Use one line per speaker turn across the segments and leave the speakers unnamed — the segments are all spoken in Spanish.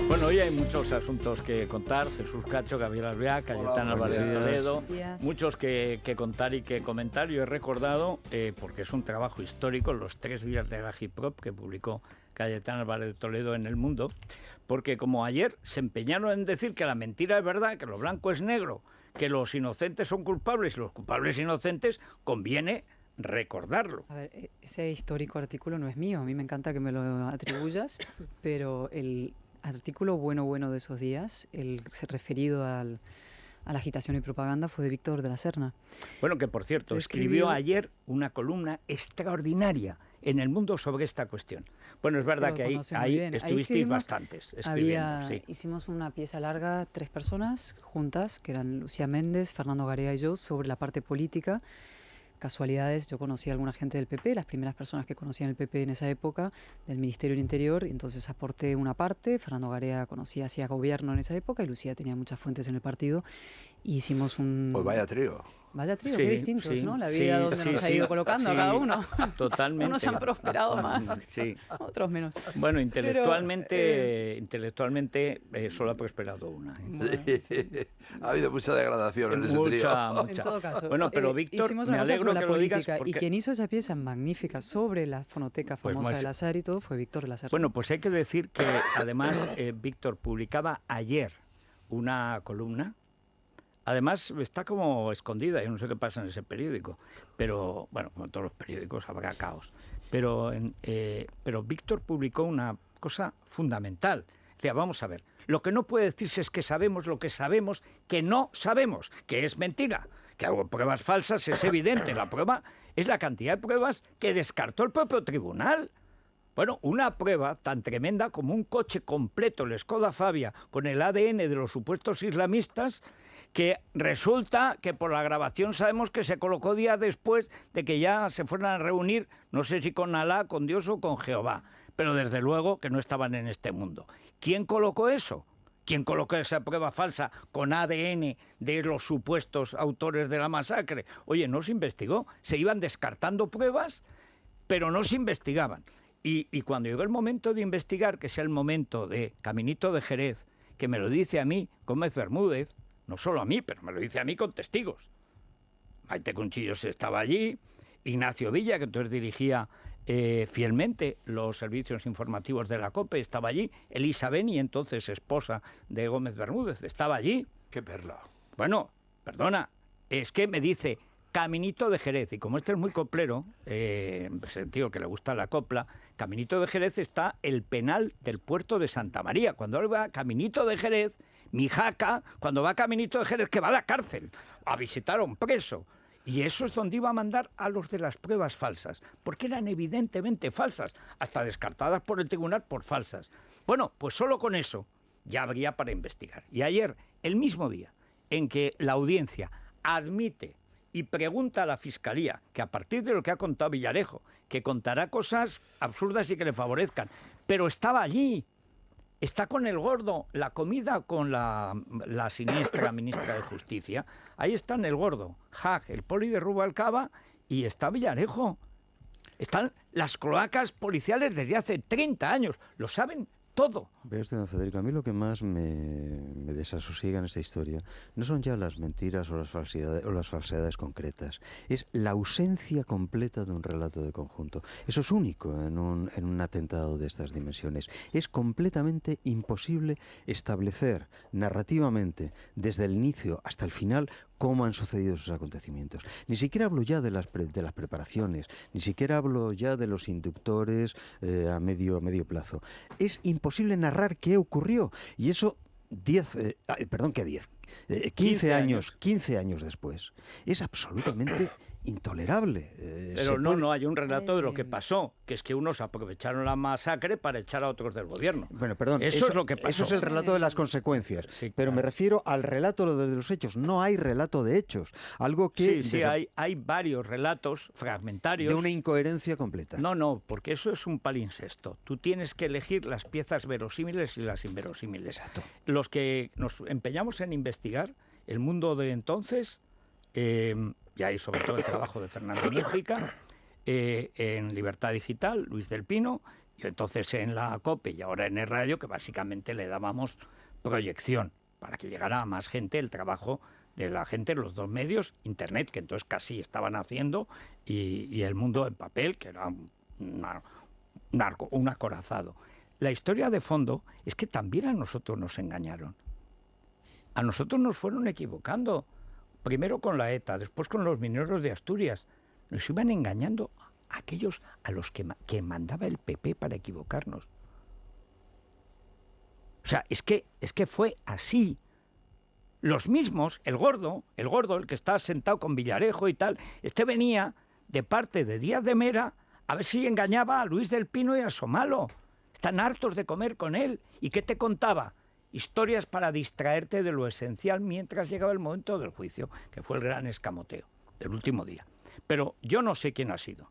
Bueno, hoy hay muchos asuntos que contar. Jesús Cacho, Gabriel Alvear, Cayetana Álvarez de Toledo, muchos que contar y que comentar. Yo he recordado, porque es un trabajo histórico, los 3 días de la hip hop que publicó Cayetana Álvarez de Toledo en El Mundo, porque como ayer se empeñaron en decir que la mentira es verdad, que lo blanco es negro, que los inocentes son culpables y los culpables inocentes, conviene recordarlo.
A ver, ese histórico artículo no es mío, a mí me encanta que me lo atribuyas, pero el artículo bueno de esos días, el referido a la agitación y propaganda, fue de Víctor de la Serna.
Bueno, que por cierto, escribió ayer una columna extraordinaria en El Mundo sobre esta cuestión. Bueno, es verdad que ahí estuvisteis bastantes escribiendo.
Hicimos una pieza larga, 3 personas juntas, que eran Lucía Méndez, Fernando Garea y yo, sobre la parte política. Casualidades, yo conocí a alguna gente del PP, las primeras personas que conocían el PP en esa época, del Ministerio del Interior, y entonces aporté una parte. Fernando Garea hacía gobierno en esa época y Lucía tenía muchas fuentes en el partido. Y hicimos un...
Pues vaya trío.
Vaya trío, qué distintos, ¿no? La vida donde nos ha ido colocando a cada uno.
Totalmente.
Unos han prosperado más, otros menos.
Bueno, intelectualmente solo ha prosperado una.
Ha habido mucha degradación en ese trío.
Mucha.
En todo caso,
bueno, pero Víctor, me alegro que lo digas.
Porque... Y quien hizo esa pieza magnífica sobre la fonoteca famosa de Lazar y todo fue Víctor de la Serna.
Bueno, pues hay que decir que además Víctor publicaba ayer una columna. Además, está como escondida, yo no sé qué pasa en ese periódico, pero, bueno, como en todos los periódicos habrá caos. Pero Víctor publicó una cosa fundamental. Decía, vamos a ver, lo que no puede decirse es que sabemos lo que sabemos, que no sabemos, que es mentira. Que hago pruebas falsas es evidente, la prueba es la cantidad de pruebas que descartó el propio tribunal. Bueno, una prueba tan tremenda como un coche completo, el Skoda Fabia, con el ADN de los supuestos islamistas, que resulta que por la grabación sabemos que se colocó días después de que ya se fueran a reunir, no sé si con Alá, con Dios o con Jehová, pero desde luego que no estaban en este mundo. ¿Quién colocó eso? ¿Quién colocó esa prueba falsa con ADN de los supuestos autores de la masacre? Oye, no se investigó, se iban descartando pruebas, pero no se investigaban. Y cuando llegó el momento de investigar, que sea el momento de Caminito de Jerez, que me lo dice a mí, Gómez Bermúdez, no solo a mí, pero me lo dice a mí con testigos. Maite Conchillos estaba allí, Ignacio Villa, que entonces dirigía fielmente los servicios informativos de la COPE, estaba allí, Elisa Beni, entonces esposa de Gómez Bermúdez, estaba allí.
¡Qué perla!
Bueno, perdona, es que me dice Caminito de Jerez, y como este es muy coplero, sentido que le gusta la copla, Caminito de Jerez está el penal del puerto de Santa María. Cuando él va a Caminito de Jerez, mi jaca, cuando va a Caminito de Jerez, que va a la cárcel a visitar a un preso. Y eso es donde iba a mandar a los de las pruebas falsas, porque eran evidentemente falsas, hasta descartadas por el tribunal por falsas. Bueno, pues solo con eso ya habría para investigar. Y ayer, el mismo día en que la audiencia admite y pregunta a la Fiscalía, que a partir de lo que ha contado Villarejo, que contará cosas absurdas y que le favorezcan, pero estaba allí, está con el gordo, la comida con la siniestra ministra de Justicia, ahí están el gordo, Hag, el poli de Rubalcaba, y está Villarejo. Están las cloacas policiales desde hace 30 años, lo saben todo.
Vea usted, don Federico, a mí lo que más me desasosiega en esta historia no son ya las mentiras o las falsedades concretas, es la ausencia completa de un relato de conjunto. Eso es único en un atentado de estas dimensiones. Es completamente imposible establecer narrativamente, desde el inicio hasta el final, cómo han sucedido esos acontecimientos. Ni siquiera hablo ya de las preparaciones, ni siquiera hablo ya de los inductores a medio plazo. Es imposible narrar qué ocurrió, y eso 15 años después es absolutamente intolerable.
Pero no hay un relato de lo que pasó, que es que unos aprovecharon la masacre para echar a otros del gobierno.
Bueno, perdón,
eso es lo que pasó.
Eso es el relato de las consecuencias, sí, pero claro, me refiero al relato de los hechos. No hay relato de hechos, algo que...
Sí, hay varios relatos fragmentarios.
De una incoherencia completa.
No, porque eso es un palincesto. Tú tienes que elegir las piezas verosímiles y las inverosímiles.
Exacto.
Los que nos empeñamos en investigar el mundo de entonces... y hay sobre todo el trabajo de Fernando Mújica, en Libertad Digital, Luis del Pino, Yo entonces en la COPE y ahora en el radio, que básicamente le dábamos proyección para que llegara a más gente el trabajo de la gente en los dos medios, Internet, que entonces casi estaban haciendo, y el mundo en papel, que era un acorazado. La historia de fondo es que también a nosotros nos engañaron. A nosotros nos fueron equivocando, primero con la ETA, después con los mineros de Asturias. Nos iban engañando a aquellos a los que mandaba el PP para equivocarnos. O sea, es que fue así. Los mismos, el gordo, el que está sentado con Villarejo y tal, venía de parte de Díaz de Mera a ver si engañaba a Luis del Pino y a Somalo. Están hartos de comer con él. ¿Y qué te contaba? Historias para distraerte de lo esencial mientras llegaba el momento del juicio, que fue el gran escamoteo del último día. Pero yo no sé quién ha sido.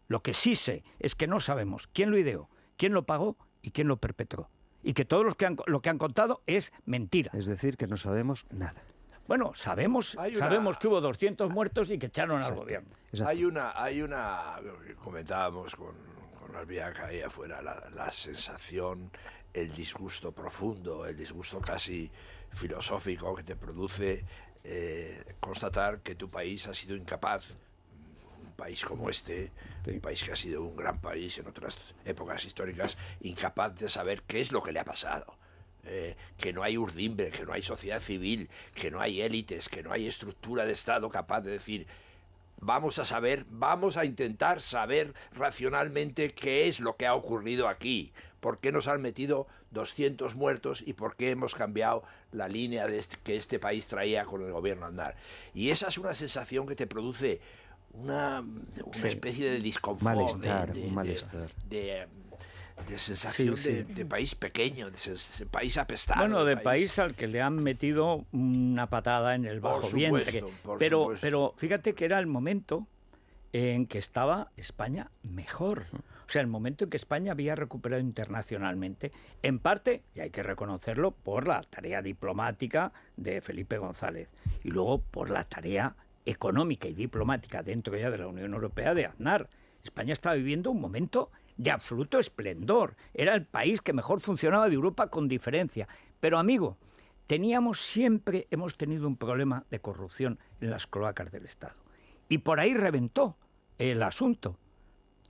Lo que sí sé es que no sabemos quién lo ideó, quién lo pagó y quién lo perpetró. Y que todos lo que han contado es mentira.
Es decir, que no sabemos nada.
Bueno, sabemos que hubo 200 muertos y que echaron al gobierno.
Exacto.
Hay una, lo que comentábamos con Albiaca ahí afuera, la sensación, el disgusto profundo, el disgusto casi filosófico que te produce constatar que tu país ha sido incapaz, un país como este, sí, un país que ha sido un gran país en otras épocas históricas, incapaz de saber qué es lo que le ha pasado. Que no hay urdimbre, que no hay sociedad civil, que no hay élites, que no hay estructura de Estado capaz de decir: vamos a intentar saber racionalmente qué es lo que ha ocurrido aquí, por qué nos han metido 200 muertos y por qué hemos cambiado la línea que este país traía con el gobierno Aznar. Y esa es una sensación que te produce una especie de disconfort,
un malestar.
De sensación de país pequeño, de país apestado.
Bueno, de país al que le han metido una patada en el bajo vientre. Pero fíjate que era el momento en que estaba España mejor. O sea, el momento en que España había recuperado internacionalmente, en parte, y hay que reconocerlo, por la tarea diplomática de Felipe González, y luego por la tarea económica y diplomática dentro ya de la Unión Europea de Aznar. España estaba viviendo un momento de absoluto esplendor. Era el país que mejor funcionaba de Europa con diferencia. Pero, amigo, siempre hemos tenido un problema de corrupción en las cloacas del Estado. Y por ahí reventó el asunto.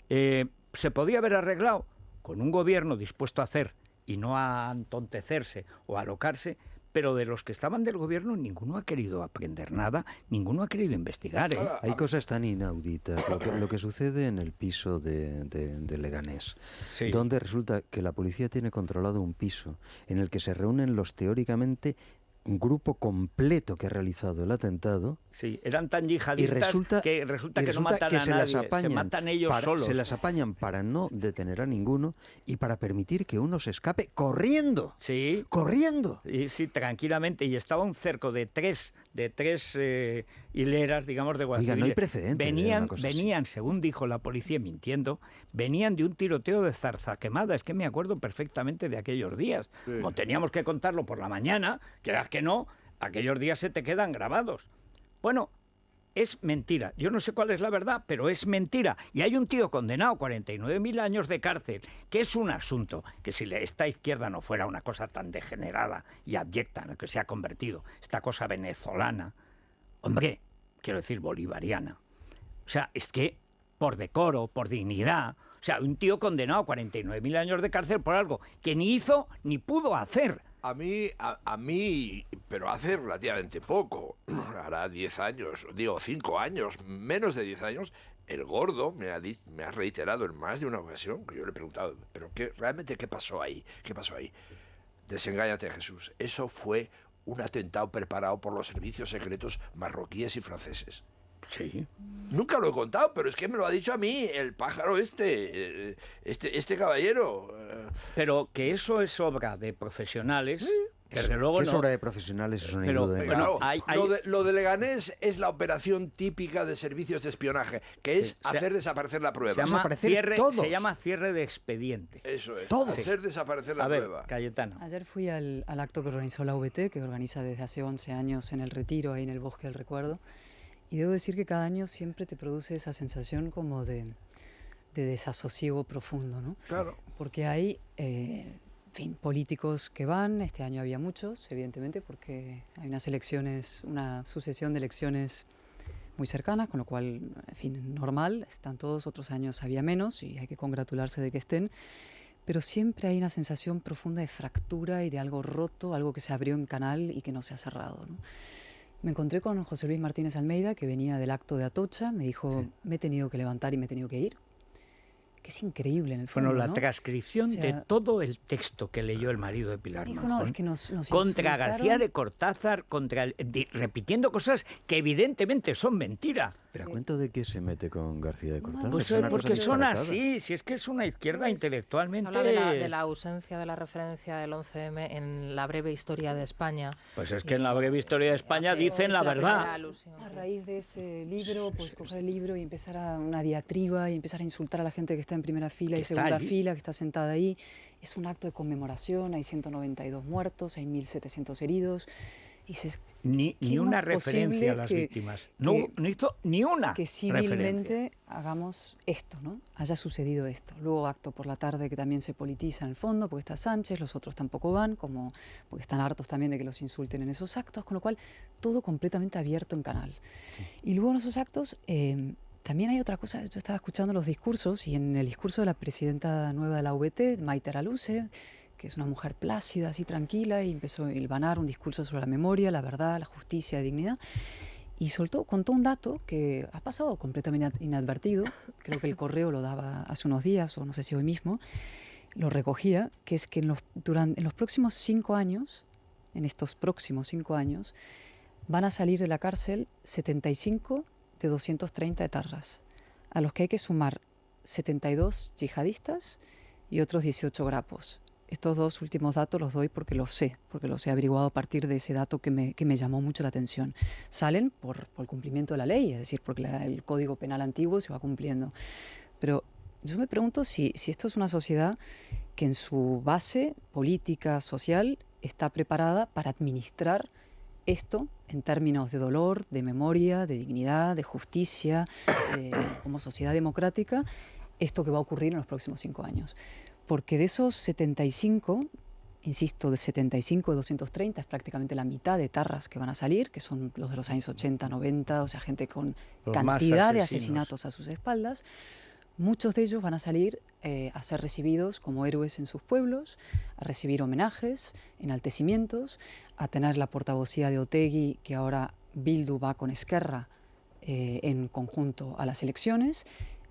Se podía haber arreglado con un gobierno dispuesto a hacer y no a entontecerse o a alocarse, pero de los que estaban del gobierno ninguno ha querido aprender nada, ninguno ha querido investigar.
Hay cosas tan inauditas. Lo que sucede en el piso de Leganés, sí, donde resulta que la policía tiene controlado un piso en el que se reúnen los teóricamente un grupo completo que ha realizado el atentado.
Sí, eran tan yihadistas que resulta que no matan a nadie, se matan ellos solos.
Se las apañan para no detener a ninguno y para permitir que uno se escape corriendo.
Sí.
¡Corriendo!
Sí, tranquilamente. Y estaba un cerco de tres hileras, digamos, de guardias.
Oiga, no hay precedentes.
Venían, según dijo la policía, mintiendo, venían de un tiroteo de Zarzaquemada. Es que me acuerdo perfectamente de aquellos días. Sí. Como teníamos que contarlo por la mañana, quieras que no, aquellos días se te quedan grabados. Bueno, es mentira. Yo no sé cuál es la verdad, pero es mentira. Y hay un tío condenado a 49.000 años de cárcel, que es un asunto que si esta izquierda no fuera una cosa tan degenerada y abyecta en la que se ha convertido, esta cosa venezolana, hombre, quiero decir bolivariana. O sea, es que por decoro, por dignidad, o sea, un tío condenado a 49.000 años de cárcel por algo que ni hizo ni pudo hacer.
A mí, pero hace relativamente poco, hará 10 años, 5 años, menos de 10 años, el gordo me ha reiterado en más de una ocasión, que yo le he preguntado, ¿pero realmente qué pasó ahí? ¿Qué pasó ahí? Desengáñate, Jesús. Eso fue un atentado preparado por los servicios secretos marroquíes y franceses.
Sí.
Nunca lo he contado, pero es que me lo ha dicho a mí el pájaro este caballero.
Pero que eso es obra de profesionales, que desde luego
no. Es obra de profesionales, eso no hay duda.
Bueno, lo de Leganés es la operación típica de servicios de espionaje, que es hacer desaparecer la prueba.
Se llama cierre de expediente.
Eso es,
todo.
Hacer desaparecer la prueba.
Cayetano.
Ayer fui al acto que organizó la UBT, que organiza desde hace 11 años en el Retiro, ahí en el Bosque del Recuerdo. Y debo decir que cada año siempre te produce esa sensación como de de desasosiego profundo, ¿no?
Claro.
Porque hay, en fin, políticos que van, este año había muchos, evidentemente, porque hay unas elecciones, una sucesión de elecciones muy cercanas, con lo cual, en fin, normal, están todos, otros años había menos y hay que congratularse de que estén, pero siempre hay una sensación profunda de fractura y de algo roto, algo que se abrió en canal y que no se ha cerrado, ¿no? Me encontré con José Luis Martínez Almeida, que venía del acto de Atocha, me dijo, me he tenido que levantar y me he tenido que ir, que es increíble en el fondo,
Bueno, la
¿no?
transcripción
O sea,
de todo el texto que leyó el marido de Pilar
dijo,
Manjón,
no, es que nos
contra
insultaron.
García de Cortázar, repitiendo cosas que evidentemente son mentira.
¿Pero a cuento de qué se mete con García de Cortázar?
Pues
Es una cosa
porque son
disparatada.
así, si es que es una izquierda
Sí,
intelectualmente...
Habla de la ausencia de la referencia del 11M en la breve historia de España.
Pues es que en la breve historia de España
hace-
dicen la
es primera
verdad.
alusión.
A raíz de ese libro, pues coger el libro y empezar a una diatriba y empezar a insultar a la gente que está en primera fila
Que
y
está
segunda
allí.
fila, que está sentada ahí. Es un acto de conmemoración, hay 192 muertos, hay 1.700 heridos. Y dices,
Ni
¿qué
una
más
referencia
posible
a las
que-
víctimas. No,
que-
no hizo ni una
que
referencia.
civilmente hagamos esto, ¿no? Haya sucedido esto. Luego acto por la tarde que también se politiza en el fondo, porque está Sánchez, los otros tampoco van, como porque están hartos también de que los insulten en esos actos, con lo cual todo completamente abierto en canal. Y luego en esos actos también hay otra cosa, yo estaba escuchando los discursos y en el discurso de la presidenta nueva de la VT, Maite Araluce, que es una mujer plácida, así tranquila, y empezó a hilvanar un discurso sobre la memoria, la verdad, la justicia, la dignidad. Y contó un dato que ha pasado completamente inadvertido, creo que el Correo lo daba hace unos días, o no sé si hoy mismo, lo recogía, que es que en los próximos 5 años, en estos próximos 5 años, van a salir de la cárcel 75 de 230 etarras, a los que hay que sumar 72 yihadistas y otros 18 grapos. Estos dos últimos datos los doy porque los he averiguado a partir de ese dato que me llamó mucho la atención. Salen por el cumplimiento de la ley, es decir, porque el Código Penal antiguo se va cumpliendo. Pero yo me pregunto si esto es una sociedad que en su base política, social, está preparada para administrar esto en términos de dolor, de memoria, de dignidad, de justicia, como sociedad democrática, esto que va a ocurrir en los próximos 5 años. Porque de esos 75, insisto, de 75 de 230 es prácticamente la mitad de etarras que van a salir, que son los de los años 80, 90, o sea, gente con
Los
cantidad
más
de
asesinos.
asesinatos a sus espaldas. Muchos de ellos van a salir a ser recibidos como héroes en sus pueblos, a recibir homenajes, enaltecimientos, a tener la portavocía de Otegi, que ahora Bildu va con Esquerra en conjunto a las elecciones.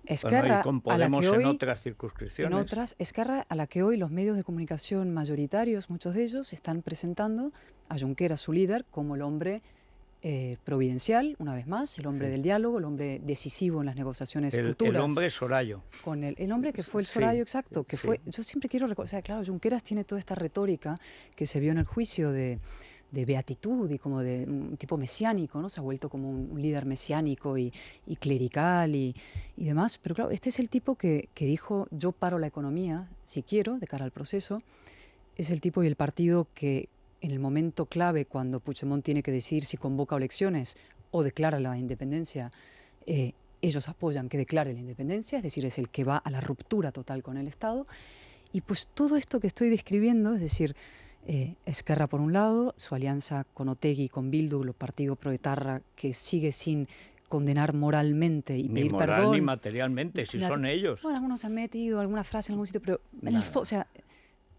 Esquerra,
y con
a la
Podemos
que hoy,
en otras circunscripciones.
en otras, Esquerra, a la que hoy los medios de comunicación mayoritarios, muchos de ellos, están presentando a Junqueras, su líder, como el hombre providencial, una vez más, el hombre del diálogo, el hombre decisivo en las negociaciones futuras.
El hombre Sorayo.
Con el hombre que fue el
Sí,
Sorayo, exacto, que
sí.
fue, yo siempre quiero recordar, o sea, claro, Junqueras tiene toda esta retórica que se vio en el juicio de beatitud y como de un tipo mesiánico, ¿no? Se ha vuelto como un líder mesiánico y clerical y demás. Pero claro, este es el tipo que dijo, yo paro la economía, si quiero, de cara al proceso. Es el tipo y el partido que en el momento clave, cuando Puigdemont tiene que decidir si convoca elecciones o declara la independencia, ellos apoyan que declare la independencia, es decir, es el que va a la ruptura total con el Estado. Y pues todo esto que estoy describiendo, es decir, Esquerra por un lado, su alianza con Otegi y con Bildu, el partido proetarra que sigue sin condenar moralmente y
Ni
pedir
moral
perdón.
ni materialmente, si son ellos.
Bueno, algunos han metido alguna frase en algún sitio, pero en el
Nada.
o sea,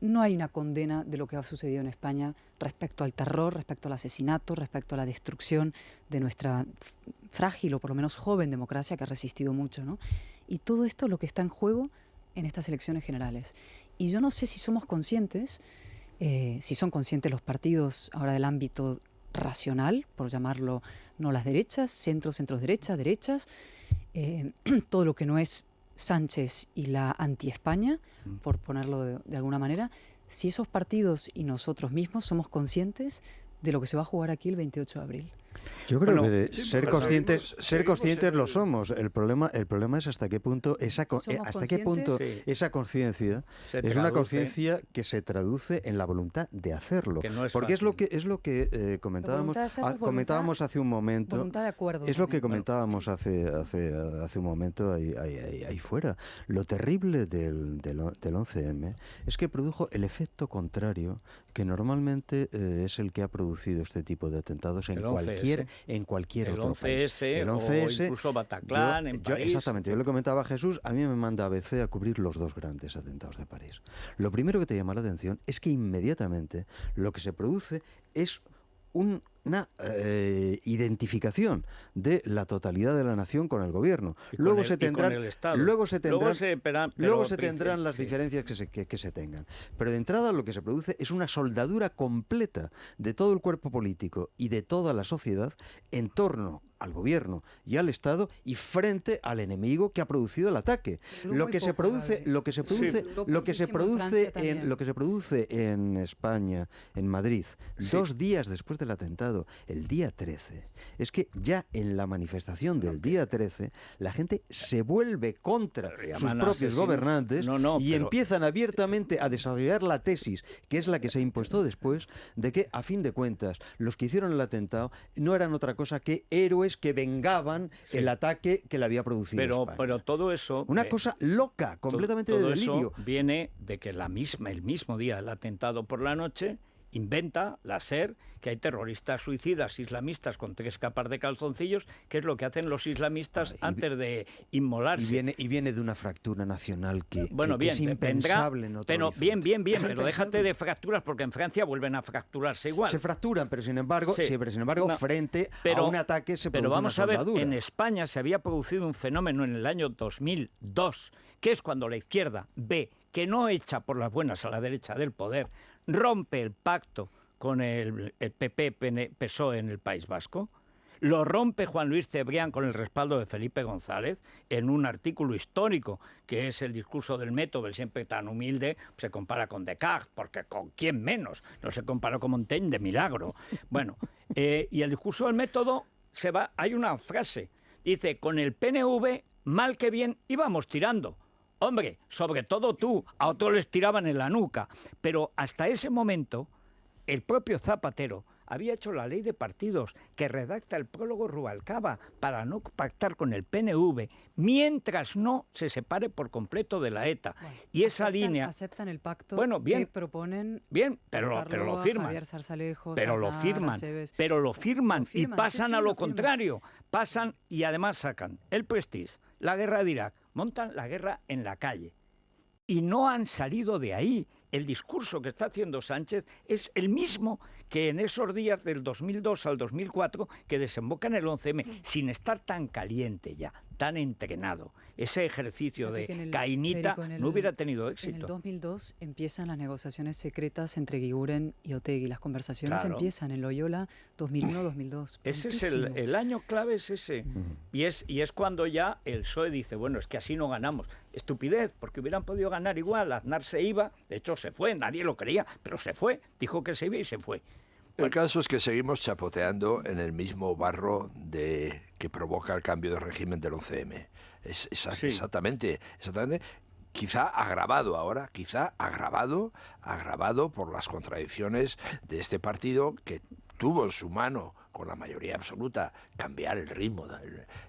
no hay una condena de lo que ha sucedido en España respecto al terror, respecto al asesinato, respecto a la destrucción de nuestra frágil o por lo menos joven democracia que ha resistido mucho, ¿no? Y todo esto es lo que está en juego en estas elecciones generales. Y yo no sé si somos conscientes, si son conscientes los partidos ahora del ámbito racional, por llamarlo, no las derechas, centros, derechas, todo lo que no es Sánchez y la anti-España, por ponerlo de alguna manera, si esos partidos y nosotros mismos somos conscientes de lo que se va a jugar aquí el 28 de abril.
Yo creo
Bueno,
que
sí,
ser
porque
conscientes, ser
seguimos
conscientes
en
lo
el-
somos. El problema es hasta qué punto
somos
hasta qué punto
conscientes,
esa conciencia
se
es una
traduce,
conciencia que se traduce en la voluntad de hacerlo.
que no es
Porque
fácil.
es lo que comentábamos
voluntad de hacerlo es
comentábamos hace un momento.
Voluntad de acuerdo.
Es lo que
también.
comentábamos hace un momento ahí fuera. Lo terrible del 11M es que produjo el efecto contrario que normalmente es el que ha producido este tipo de atentados en
El 11S.
cualquier
El
otro país.
11S, o incluso Bataclan en París.
Exactamente, yo le comentaba a Jesús, a mí me manda ABC a cubrir los dos grandes atentados de París. Lo primero que te llama la atención es que inmediatamente lo que se produce es una identificación de la totalidad de la nación con el gobierno.
Y con
Luego
el-
se
y con
tendrán,
el Estado.
luego se tendrán,
Pero
tendrán las
sí.
diferencias que se tengan. Pero de entrada lo que se produce es una soldadura completa de todo el cuerpo político y de toda la sociedad en torno al gobierno y al Estado y frente al enemigo que ha producido el ataque.
Duró
Lo
muy
que se
poco,
produce,
Gabriel.
lo que se produce,
Duró
lo que se
poquísimo en Francia
produce
también.
lo que se produce en España, en Madrid,
Sí.
2 días después del atentado, el día 13, es que ya en la manifestación del día 13 la gente se vuelve contra
Pero
sus
llaman
propios
asesinos.
gobernantes y
Pero
empiezan abiertamente a desarrollar la tesis, que es la que se impuesto después, de que a fin de cuentas los que hicieron el atentado no eran otra cosa que héroes que vengaban
Sí.
el ataque que le había producido España.
pero todo eso...
Una cosa loca, completamente
todo
de delirio.
eso viene de que el mismo día del atentado por la noche inventa la SER que hay terroristas suicidas islamistas con 3 capas de calzoncillos, que es lo que hacen los islamistas antes de inmolarse.
Y viene de una fractura nacional que
Bueno,
que
bien,
es impensable en otro
pero
horizonte.
bien, pero déjate de fracturas porque en Francia vuelven a fracturarse igual.
Se fracturan, pero sin embargo,
Sí.
no, frente a un ataque se produce
Pero vamos
una
a ver,
soldadura.
en España se había producido un fenómeno en el año 2002, que es cuando la izquierda ve que no echa por las buenas a la derecha del poder, rompe el pacto con el PP-PSOE en el País Vasco, lo rompe Juan Luis Cebrián con el respaldo de Felipe González en un artículo histórico que es el discurso del método, el siempre tan humilde, se compara con Descartes, porque con quién menos, no se comparó con Montaigne de milagro. Bueno, y el discurso del método hay una frase, dice, con el PNV, mal que bien, íbamos tirando. Hombre, sobre todo tú, a otros les tiraban en la nuca, pero hasta ese momento el propio Zapatero había hecho la ley de partidos que redacta el prólogo Rubalcaba para no pactar con el PNV mientras no se separe por completo de la ETA.
Bueno,
Y esa línea...
Aceptan el pacto
Bueno, bien.
que proponen
Bien, pero
Oscar
lo
Loa,
firman.
Javier Zarzalejos,
Pero lo
Aznar,
firman,
Aceves.
pero lo firman y
sí,
pasan
sí,
a
lo
lo
firman.
contrario. Pasan y además sacan el Prestige, la guerra de Irak, montan la guerra en la calle. Y no han salido de ahí. El discurso que está haciendo Sánchez es el mismo que en esos días del 2002 al 2004 que desemboca en el 11M, sin estar tan caliente ya, tan entrenado. Ese ejercicio
Fíjate que en
de
el-
Cainita
Federico, en el-
no hubiera tenido
En el
éxito.
2002 empiezan las negociaciones secretas entre Guiguren y Otegi. Las conversaciones
Claro.
empiezan en Loyola 2001-2002.
Ese es
Prontísimo.
el año clave, es ese.
Ujú.
Y es cuando ya el PSOE dice, bueno, es que así no ganamos. Estupidez, porque hubieran podido ganar igual. Aznar se iba, de hecho se fue, nadie lo creía, pero se fue. Dijo que se iba y se fue.
El caso es que seguimos chapoteando en el mismo barro que provoca el cambio de régimen del 11M.
Sí.
Exactamente. Quizá agravado ahora, agravado por las contradicciones de este partido que tuvo en su mano, con la mayoría absoluta, cambiar el ritmo,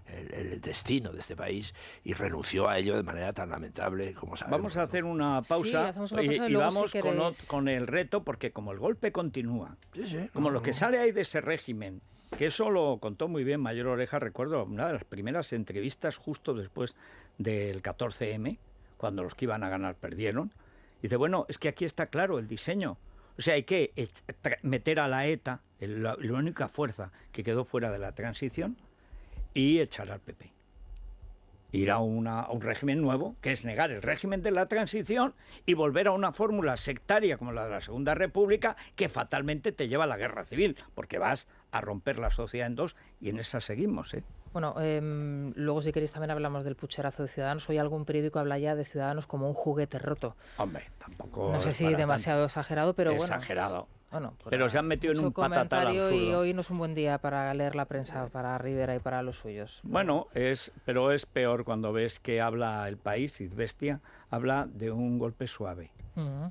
el destino de este país y renunció a ello de manera tan lamentable como sabemos.
Vamos a hacer una pausa,
Sí, hacemos una pausa y
y
luego,
vamos
si queréis...
con el reto, porque como el golpe continúa,
Sí, sí,
como
no,
lo que
no.
sale ahí de ese régimen, que eso lo contó muy bien Mayor Oreja, recuerdo una de las primeras entrevistas justo después del 14M, cuando los que iban a ganar perdieron. Dice, bueno, es que aquí está claro el diseño. O sea, hay que meter a la ETA, la única fuerza que quedó fuera de la transición, y echar al PP. Ir a un régimen nuevo, que es negar el régimen de la transición y volver a una fórmula sectaria como la de la Segunda República, que fatalmente te lleva a la guerra civil, porque vas a romper la sociedad en dos, y en esa seguimos, ¿eh?
Bueno, luego si queréis también hablamos del pucherazo de Ciudadanos. Hoy algún periódico habla ya de Ciudadanos como un juguete roto.
Hombre, tampoco
No sé
es
si
para
demasiado exagerado, pero bueno.
exagerado.
Bueno,
pero se han metido en
mucho
un patatal
comentario y
absurdo.
hoy no es un buen día para leer la prensa para Rivera y para los suyos.
Bueno, pero es peor cuando ves que habla El País, Izvestia, habla de un golpe suave.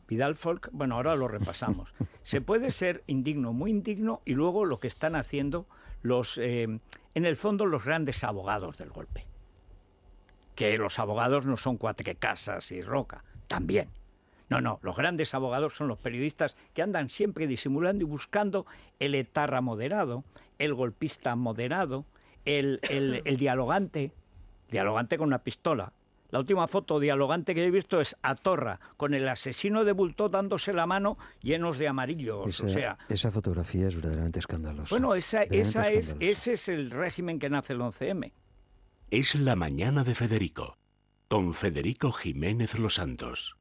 Vidal Folk, bueno, ahora lo repasamos. Se puede ser indigno, muy indigno, y luego lo que están haciendo en el fondo, los grandes abogados del golpe. Que los abogados no son Cuatrecasas y Roca, también. No, los grandes abogados son los periodistas que andan siempre disimulando y buscando el etarra moderado, el golpista moderado, el dialogante con una pistola. La última foto dialogante que he visto es a Torra con el asesino de Bultó dándose la mano llenos de amarillos.
Esa fotografía es verdaderamente escandalosa.
Bueno, ese es el régimen que nace el 11M.
Es la mañana de Federico, con Federico Jiménez Los Santos.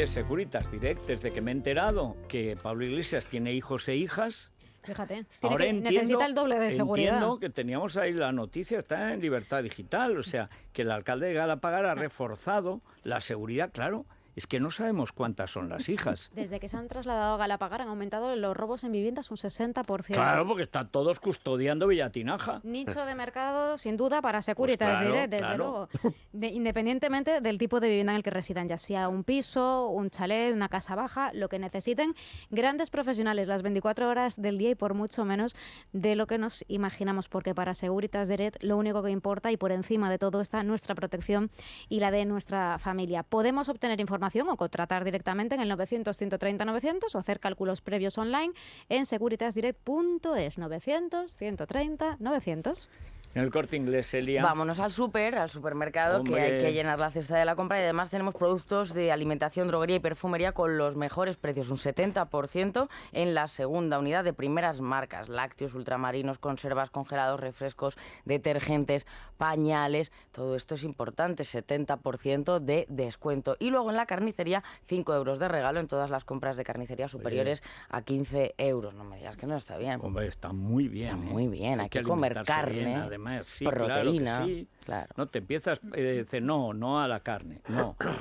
Securitas Direct, desde que me he enterado que Pablo Iglesias tiene hijos e hijas.
Fíjate,
Necesita
el doble de seguridad.
Entiendo que teníamos ahí la noticia, está en Libertad Digital, o sea, que el alcalde de Galapagar ha reforzado la seguridad, claro. Es que no sabemos cuántas son las hijas.
Desde que se han trasladado a Galapagar han aumentado los robos en viviendas un 60%.
Claro, porque están todos custodiando Villatinaja.
Nicho de mercado, sin duda, para Securitas
Pues claro,
Direct, desde
claro.
luego. Independientemente del tipo de vivienda en el que residan, ya sea un piso, un chalet, una casa baja, lo que necesiten, grandes profesionales las 24 horas del día y por mucho menos de lo que nos imaginamos, porque para Securitas Direct lo único que importa y por encima de todo está nuestra protección y la de nuestra familia. Podemos obtener información o contratar directamente en el 900-130-900 o hacer cálculos previos online en securitasdirect.es. 900-130-900.
En el Corte Inglés, Elia.
Vámonos al supermercado,
Hombre.
que hay que llenar la cesta de la compra y además tenemos productos de alimentación, droguería y perfumería con los mejores precios, un 70% en la segunda unidad de primeras marcas, lácteos, ultramarinos, conservas, congelados, refrescos, detergentes, pañales, todo esto es importante, 70% de descuento. Y luego en la carnicería, 5 euros de regalo en todas las compras de carnicería superiores a 15 euros. No me digas que no está bien.
Hombre, está muy bien.
Está muy bien, hay que comer
alimentarse bien,
carne.
además, sí,
proteína,
claro que sí.
claro.
No te empiezas a decir no a la carne,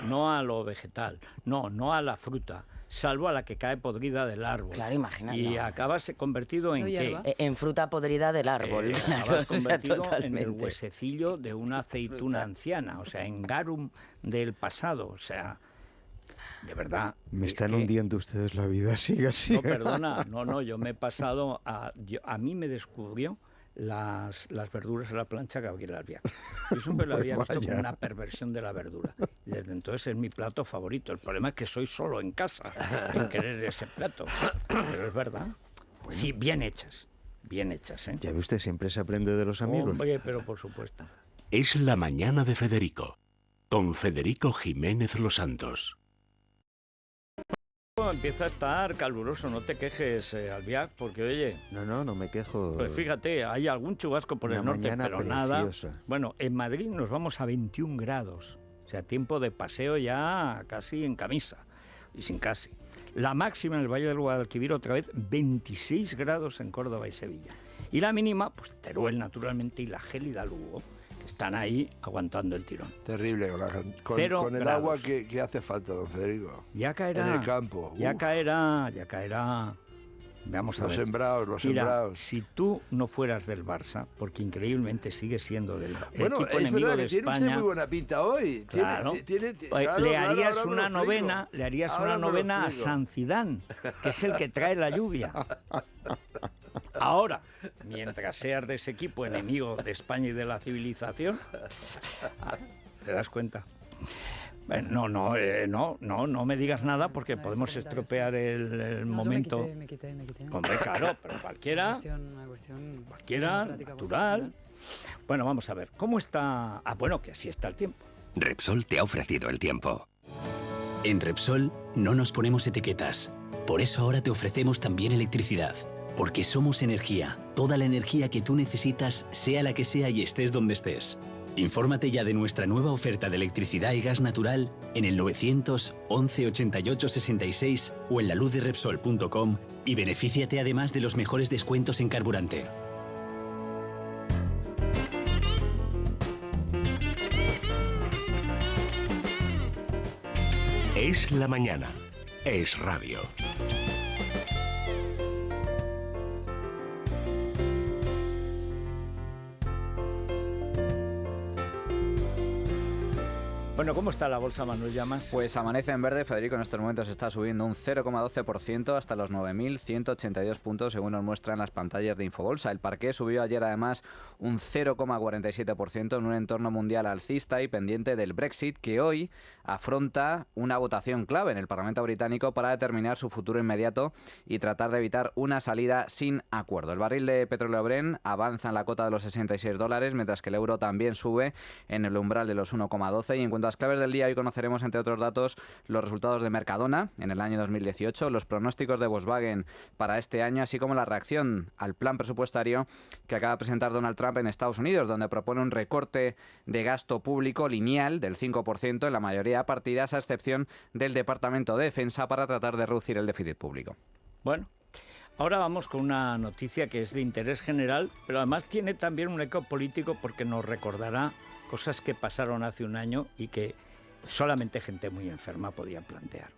no a lo vegetal, no a la fruta, salvo a la que cae podrida del árbol.
Claro, imagínate.
Y acabas convertido en
¿No hierba?
qué?
En fruta podrida del árbol.
Acabas
O sea,
convertido en el
totalmente.
huesecillo de una aceituna anciana, o sea, en garum del pasado, o sea, de verdad.
Me
es
están
que-
hundiendo ustedes la vida, siga.
No, perdona, yo me he pasado a mí me descubrió las verduras a la plancha Gabriel Albiac. Yo siempre lo había visto como una perversión de la verdura. Y desde entonces es mi plato favorito. El problema es que soy solo en casa en querer ese plato. Pero es verdad. Sí, bien hechas, ¿eh?
Ya ve usted, siempre se aprende de los amigos.
Hombre, pero por supuesto.
Es la mañana de Federico, con Federico Jiménez Los Santos.
Empieza a estar caluroso, no te quejes, Albiac, porque oye,
No me quejo.
pues fíjate, hay algún chubasco por el
Una
norte,
mañana
pero nada.
preciosa.
Bueno, en Madrid nos vamos a 21 grados, o sea, tiempo de paseo ya casi en camisa y sin casi. La máxima en el Valle del Guadalquivir otra vez 26 grados en Córdoba y Sevilla. Y la mínima, pues Teruel naturalmente y la gélida Lugo, que están ahí aguantando el tirón.
Terrible con
0
el
grados.
agua que hace falta, don Federico.
Ya caerá.
En el campo.
Ya
Uf.
caerá. Vamos a
Los
ver.
sembrados.
Mira, si tú no fueras del Barça, porque increíblemente sigues siendo del
Bueno,
equipo
es
enemigo
verdad
de
que tiene
España,
usted muy buena pinta hoy.
Claro.
Claro,
le
claro,
harías
ahora me
una
lo explico.
novena, le harías
Ahora
una
me lo
novena a
explico.
San Zidane, que es el que trae la lluvia. Ahora, mientras seas de ese equipo enemigo de España y de la civilización, ¿te das cuenta? Bueno, no me digas nada porque
No,
podemos
eso comentario,
estropear el
No, yo
momento.
Me quité.
Hombre, claro, pero cualquiera,
Una cuestión
cualquiera,
democrática,
natural.
constitucional.
Bueno, vamos a ver, ¿cómo está? Bueno, que así está el tiempo.
Repsol te ha ofrecido el tiempo. En Repsol no nos ponemos etiquetas. Por eso ahora te ofrecemos también electricidad. Porque somos energía. Toda la energía que tú necesitas, sea la que sea y estés donde estés. Infórmate ya de nuestra nueva oferta de electricidad y gas natural en el 911 88 66 o en laluzderepsol.com y benefíciate además de los mejores descuentos en carburante.
Es la mañana. Es Radio.
Bueno, ¿cómo está la bolsa, Manuel Llamas?
Pues amanece en verde, Federico, en estos momentos está subiendo un 0,12% hasta los 9.182 puntos, según nos muestran las pantallas de Infobolsa. El parqué subió ayer además un 0,47% en un entorno mundial alcista y pendiente del Brexit, que hoy afronta una votación clave en el Parlamento británico para determinar su futuro inmediato y tratar de evitar una salida sin acuerdo. El barril de petróleo Brent avanza en la cota de los $66, mientras que el euro también sube en el umbral de los 1,12. Y en cuanto a las claves del día, hoy conoceremos, entre otros datos, los resultados de Mercadona en el año 2018, los pronósticos de Volkswagen para este año, así como la reacción al plan presupuestario que acaba de presentar Donald Trump en Estados Unidos, donde propone un recorte de gasto público lineal del 5% en la mayoría de partidas, a excepción del Departamento de Defensa, para tratar de reducir el déficit público.
Bueno, ahora vamos con una noticia que es de interés general, pero además tiene también un eco político porque nos recordará cosas que pasaron hace un año y que solamente gente muy enferma podía plantear.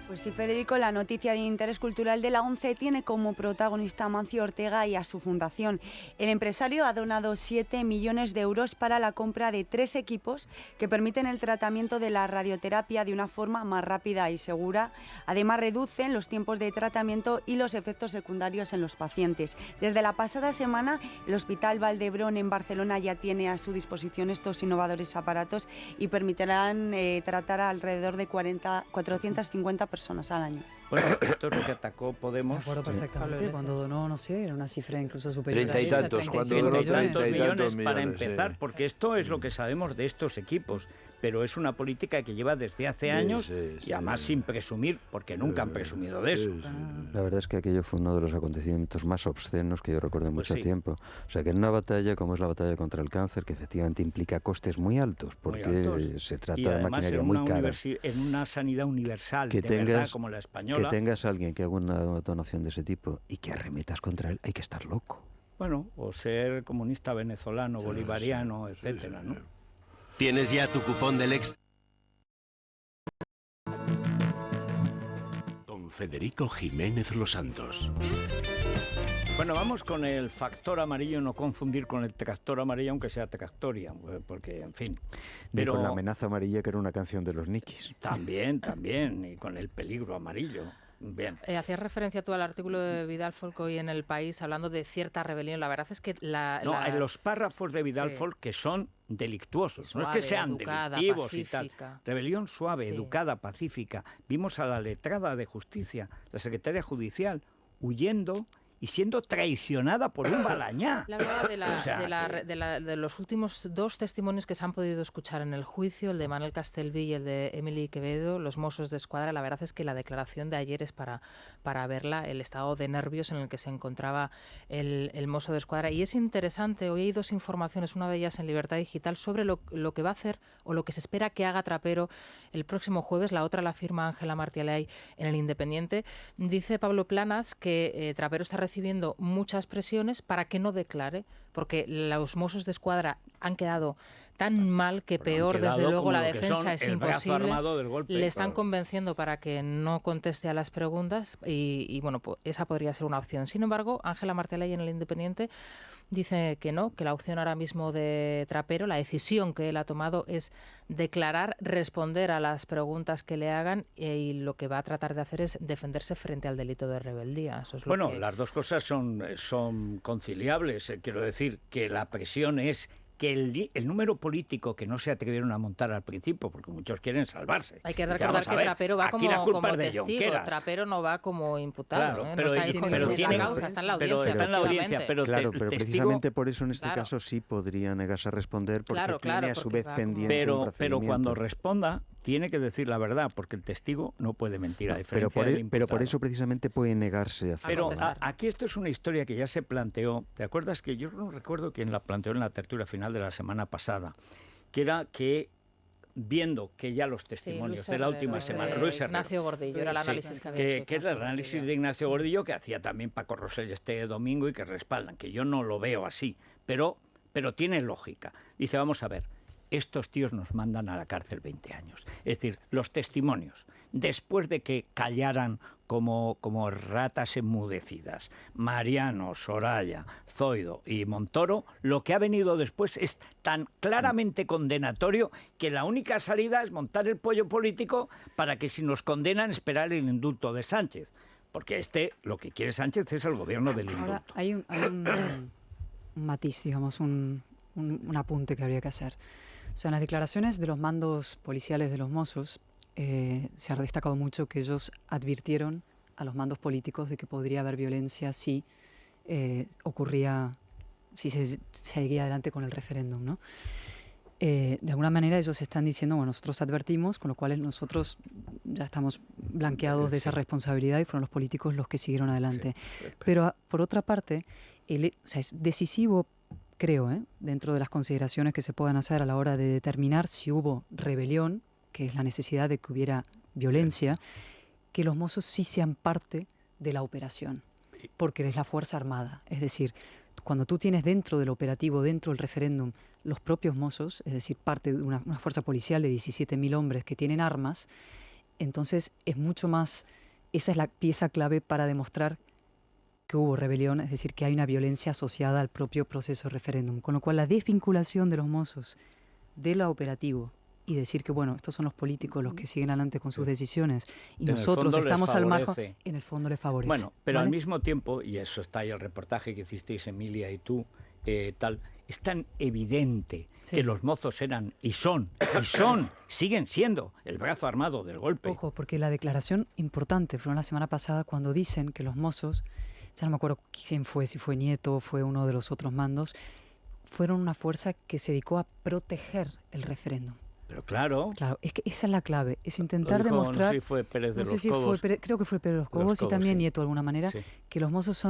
Pues sí, Federico, la noticia de interés cultural de la ONCE tiene como protagonista a Mancio Ortega y a su fundación. El empresario ha donado 7 millones de euros para la compra de 3 equipos que permiten el tratamiento de la radioterapia de una forma más rápida y segura. Además, reducen los tiempos de tratamiento y los efectos secundarios en los pacientes. Desde la pasada semana, el Hospital Vall d'Hebron en Barcelona ya tiene a su disposición estos innovadores aparatos y permitirán tratar a alrededor de 450 personas al año.
Bueno, esto es lo que atacó Podemos.
Me acuerdo perfectamente, cuando donó, no sé, era una cifra incluso superior
30 y
a esa,
tantos, cuando
35
donó
millones.
30 y tantos
para
millones,
empezar,
sí.
porque esto es lo que sabemos de estos equipos, pero es una política que lleva desde hace años y además sin presumir, porque nunca han presumido de eso.
La verdad es que aquello fue uno de los acontecimientos más obscenos que yo recuerdo en mucho
sí.
tiempo. O sea, que en una batalla como es la batalla contra el cáncer, que efectivamente implica costes muy altos, porque se trata
y
de
además
maquinaria muy cara.
En una sanidad universal,
Que
de verdad,
tengas,
como la española.
que tengas a alguien que haga una donación de ese tipo y que arremetas contra él, hay que estar loco.
Bueno, o ser comunista venezolano, bolivariano, etcétera, ¿no?
¿Tienes ya tu cupón del Extra? Con Federico Jiménez Los Santos.
Bueno, vamos con el factor amarillo, no confundir con el tractor amarillo, aunque sea tractoria, porque, en fin.
Pero con la amenaza amarilla, que era una canción de los Nikis.
También, y con el peligro amarillo. Bien.
Hacías referencia tú al artículo de Vidal Folk hoy en El País, hablando de cierta rebelión. La verdad es que
en los párrafos de Vidal Folk que son delictuosos,
suave,
no es que sean
educada,
delictivos
pacífica.
Y tal. Rebelión suave, educada, pacífica. Vimos a la letrada de Justicia, la secretaria judicial, huyendo y siendo traicionada por un balañá.
Le hablaba de los últimos 2 testimonios que se han podido escuchar en el juicio, el de Manuel Castelví y el de Emily Quevedo, los Mossos de Escuadra. La verdad es que la declaración de ayer es para verla, el estado de nervios en el que se encontraba el Mosso de Escuadra. Y es interesante, hoy hay 2 informaciones, una de ellas en Libertad Digital, sobre lo que va a hacer o lo que se espera que haga Trapero el próximo jueves. La otra la firma Ángela Martialay en El Independiente. Dice Pablo Planas que Trapero está recibiendo muchas presiones para que no declare, porque los Mossos de Escuadra han quedado tan mal que peor, desde luego, la defensa es imposible. Le están convenciendo para que no conteste a las preguntas y bueno, pues esa podría ser una opción. Sin embargo, Ángela Martialay en El Independiente dice que no, que la opción ahora mismo de Trapero, la decisión que él ha tomado es declarar, responder a las preguntas que le hagan y lo que va a tratar de hacer es defenderse frente al delito de rebeldía. Eso es
las dos cosas son conciliables. Quiero decir que la presión es que el número político que no se atrevieron a montar al principio, porque muchos quieren salvarse.
Hay que recordar que Trapero va como testigo, Trapero no va como imputado.
Claro, pero
no está en la causa, está en la audiencia.
Pero está en la audiencia,
pero precisamente por eso en este caso sí podría negarse a responder, porque tiene a su vez pendiente un procedimiento.
Pero cuando responda tiene que decir la verdad, porque el testigo no puede mentir, a diferencia del imputado.
Pero por eso precisamente puede negarse a hacer.
Pero aquí esto es una historia que ya se planteó. ¿Te acuerdas que yo no recuerdo quién la planteó en la tertulia final de la semana pasada? Que era que, viendo que ya los testimonios de la última semana...
Luis Ignacio Gordillo, era el análisis que había hecho.
Que era el análisis de Ignacio Gordillo, que hacía también Paco Rosell este domingo y que respaldan, que yo no lo veo así, pero tiene lógica. Dice, vamos a ver, estos tíos nos mandan a la cárcel 20 años. Es decir, los testimonios después de que callaran como ratas enmudecidas, Mariano, Soraya, Zoido y Montoro, lo que ha venido después es tan claramente condenatorio que la única salida es montar el pollo político para que si nos condenan esperar el indulto de Sánchez. Porque lo que quiere Sánchez es el gobierno del indulto.
Ahora, hay un matiz, digamos, un apunte que habría que hacer. O sea, en las declaraciones de los mandos policiales de los Mossos, se ha destacado mucho que ellos advirtieron a los mandos políticos de que podría haber violencia si si se seguía adelante con el referéndum, ¿no? De alguna manera ellos están diciendo, bueno, nosotros advertimos, con lo cual nosotros ya estamos blanqueados de esa responsabilidad y fueron los políticos los que siguieron adelante. Sí. Pero por otra parte, es decisivo, creo, dentro de las consideraciones que se puedan hacer a la hora de determinar si hubo rebelión, que es la necesidad de que hubiera violencia, que los Mossos sí sean parte de la operación, porque es la Fuerza Armada. Es decir, cuando tú tienes dentro del operativo, dentro del referéndum, los propios Mossos, es decir, parte de una fuerza policial de 17.000 hombres que tienen armas, entonces es mucho más, esa es la pieza clave para demostrar que hubo rebelión, es decir, que hay una violencia asociada al propio proceso de referéndum. Con lo cual la desvinculación de los Mossos de lo operativo y decir que, bueno, estos son los políticos los que siguen adelante con sus decisiones y nosotros estamos al margen, en el fondo les favorece.
Bueno, pero
¿vale?
Al mismo tiempo, y eso está ahí el reportaje que hicisteis Emilia y tú, es tan evidente que los mozos eran y son, siguen siendo el brazo armado del golpe.
Ojo, porque la declaración importante fue la semana pasada cuando dicen que los Mossos, ya no me acuerdo quién fue, si fue Nieto o fue uno de los otros mandos, fueron una fuerza que se dedicó a proteger el referéndum.
Pero claro.
Claro, es que esa es la clave, es intentar demostrar...
No sé si fue Pérez de
no
los
sé si
Cobos.
creo que fue Pérez de los Cobos y también Nieto de alguna manera, que los Mossos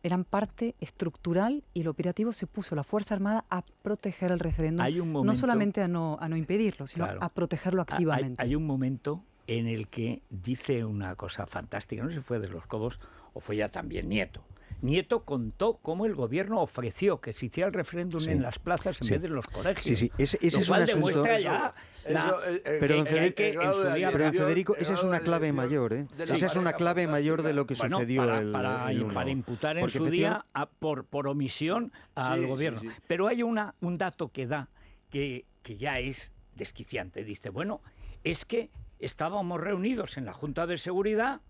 eran parte estructural y el operativo se puso la Fuerza Armada a proteger el referéndum, no solamente a no impedirlo, sino a protegerlo activamente.
Hay un momento en el que dice una cosa fantástica, no sé si fue de los Cobos o fue ya también Nieto. Nieto contó cómo el gobierno ofreció que se hiciera el referéndum en las plazas en vez de en los colegios.
Sí, ese es un asunto... Pero don Federico, esa es una clave mayor, ¿eh? Esa es una clave mayor de lo que sucedió
para imputar en su día por omisión al gobierno. Sí. Pero hay un dato que da que ya es desquiciante. Dice, bueno, es que estábamos reunidos en la Junta de Seguridad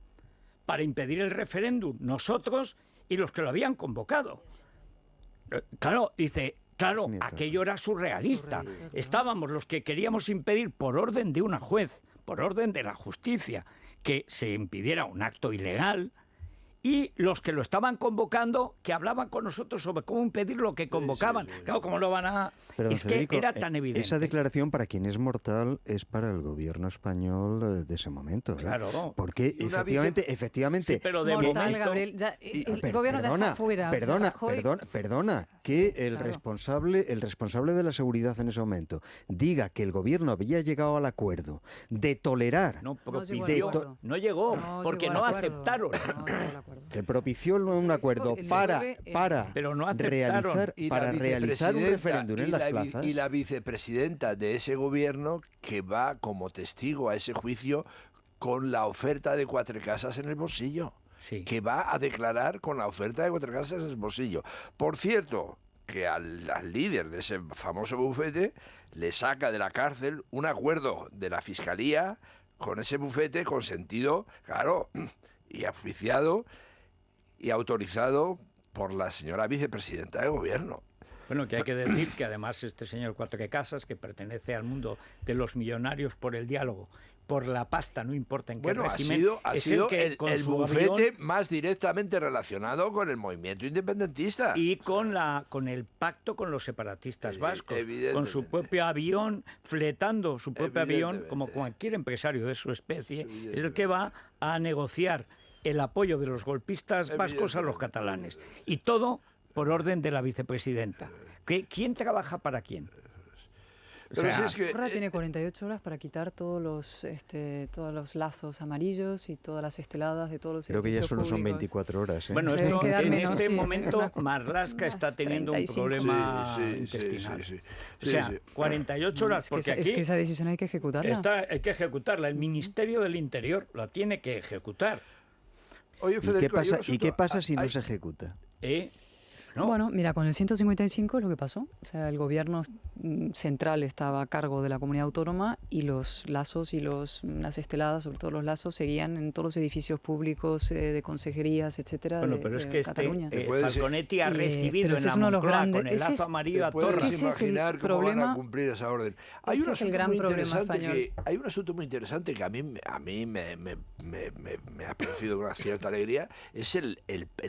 para impedir el referéndum, nosotros y los que lo habían convocado. Claro, dice, aquello era surrealista. Estábamos los que queríamos impedir por orden de una juez, por orden de la justicia, que se impidiera un acto ilegal, y los que lo estaban convocando, que hablaban con nosotros sobre cómo impedir lo que convocaban. Claro, ¿cómo lo van a...?
Pero,
es
Federico,
que era tan evidente.
Esa declaración, para quien es mortal, es para el gobierno español de ese momento.
Claro.
Porque efectivamente...
Sí, pero de
mortal, Gabriel, el gobierno ya está fuera.
Perdona, que el responsable de la seguridad en ese momento diga que el gobierno había llegado al acuerdo de tolerar...
No llegó, porque no aceptaron.
Que propició un acuerdo para realizar un referéndum en las plazas.
Y la vicepresidenta de ese gobierno que va como testigo a ese juicio con la oferta de 4 casas en el bolsillo. Sí. Que va a declarar con la oferta de 4 casas en el bolsillo. Por cierto, que al líder de ese famoso bufete le saca de la cárcel un acuerdo de la Fiscalía con ese bufete consentido, claro, y auspiciado y autorizado por la señora vicepresidenta del gobierno.
Bueno, que hay que decir que además este señor Cuatro Casas, que pertenece al mundo de los millonarios por el diálogo, por la pasta, no importa en qué régimen,
ha sido el bufete más directamente relacionado con el movimiento independentista.
Y con el pacto con los separatistas vascos, con su propio avión, fletando su propio avión, como cualquier empresario de su especie, es el que va a negociar el apoyo de los golpistas vascos a los catalanes. Y todo por orden de la vicepresidenta. ¿Quién trabaja para quién?
Pero
sea,
si es que,
Ahora tiene 48 horas para quitar todos los lazos amarillos y todas las esteladas de todos los
Creo que ya
edificios
solo son
públicos.
24 horas. ¿eh?
bueno,
Deben
esto,
quedar
en
menos,
este
sí,
momento
unas
Marlaska está teniendo un
35.
problema
Sí, sí,
intestinal.
sí, sí.
O sea,
Sí, sí.
48 horas,
Es que,
porque
es
aquí
que esa decisión hay que ejecutarla.
hay que ejecutarla. El Ministerio del Interior la tiene que ejecutar.
Oye,
¿Y qué
Federico, hay un
pasa, ¿y
asunto-
qué pasa si no
hay-
se ejecuta?
¿No?
Bueno, mira, con el 155 es lo que pasó. O sea, el gobierno central estaba a cargo de la comunidad autónoma y los lazos y las esteladas, sobre todo los lazos, seguían en todos los edificios públicos de consejerías, etcétera,
Bueno,
de,
pero es
de
que
Cataluña.
Falconetti ha recibido
pero
en
ese
la
es uno de los
Moncloa
grandes-
con el
ese
lazo
es-
amarillo a
Te puedes
Torra.
ese es el
imaginar cómo van a
problema-
cumplir esa orden. Hay
ese
un
es el
asunto
gran
muy
problema
interesante
español.
hay un asunto muy interesante que a mí me ha producido una cierta alegría, es el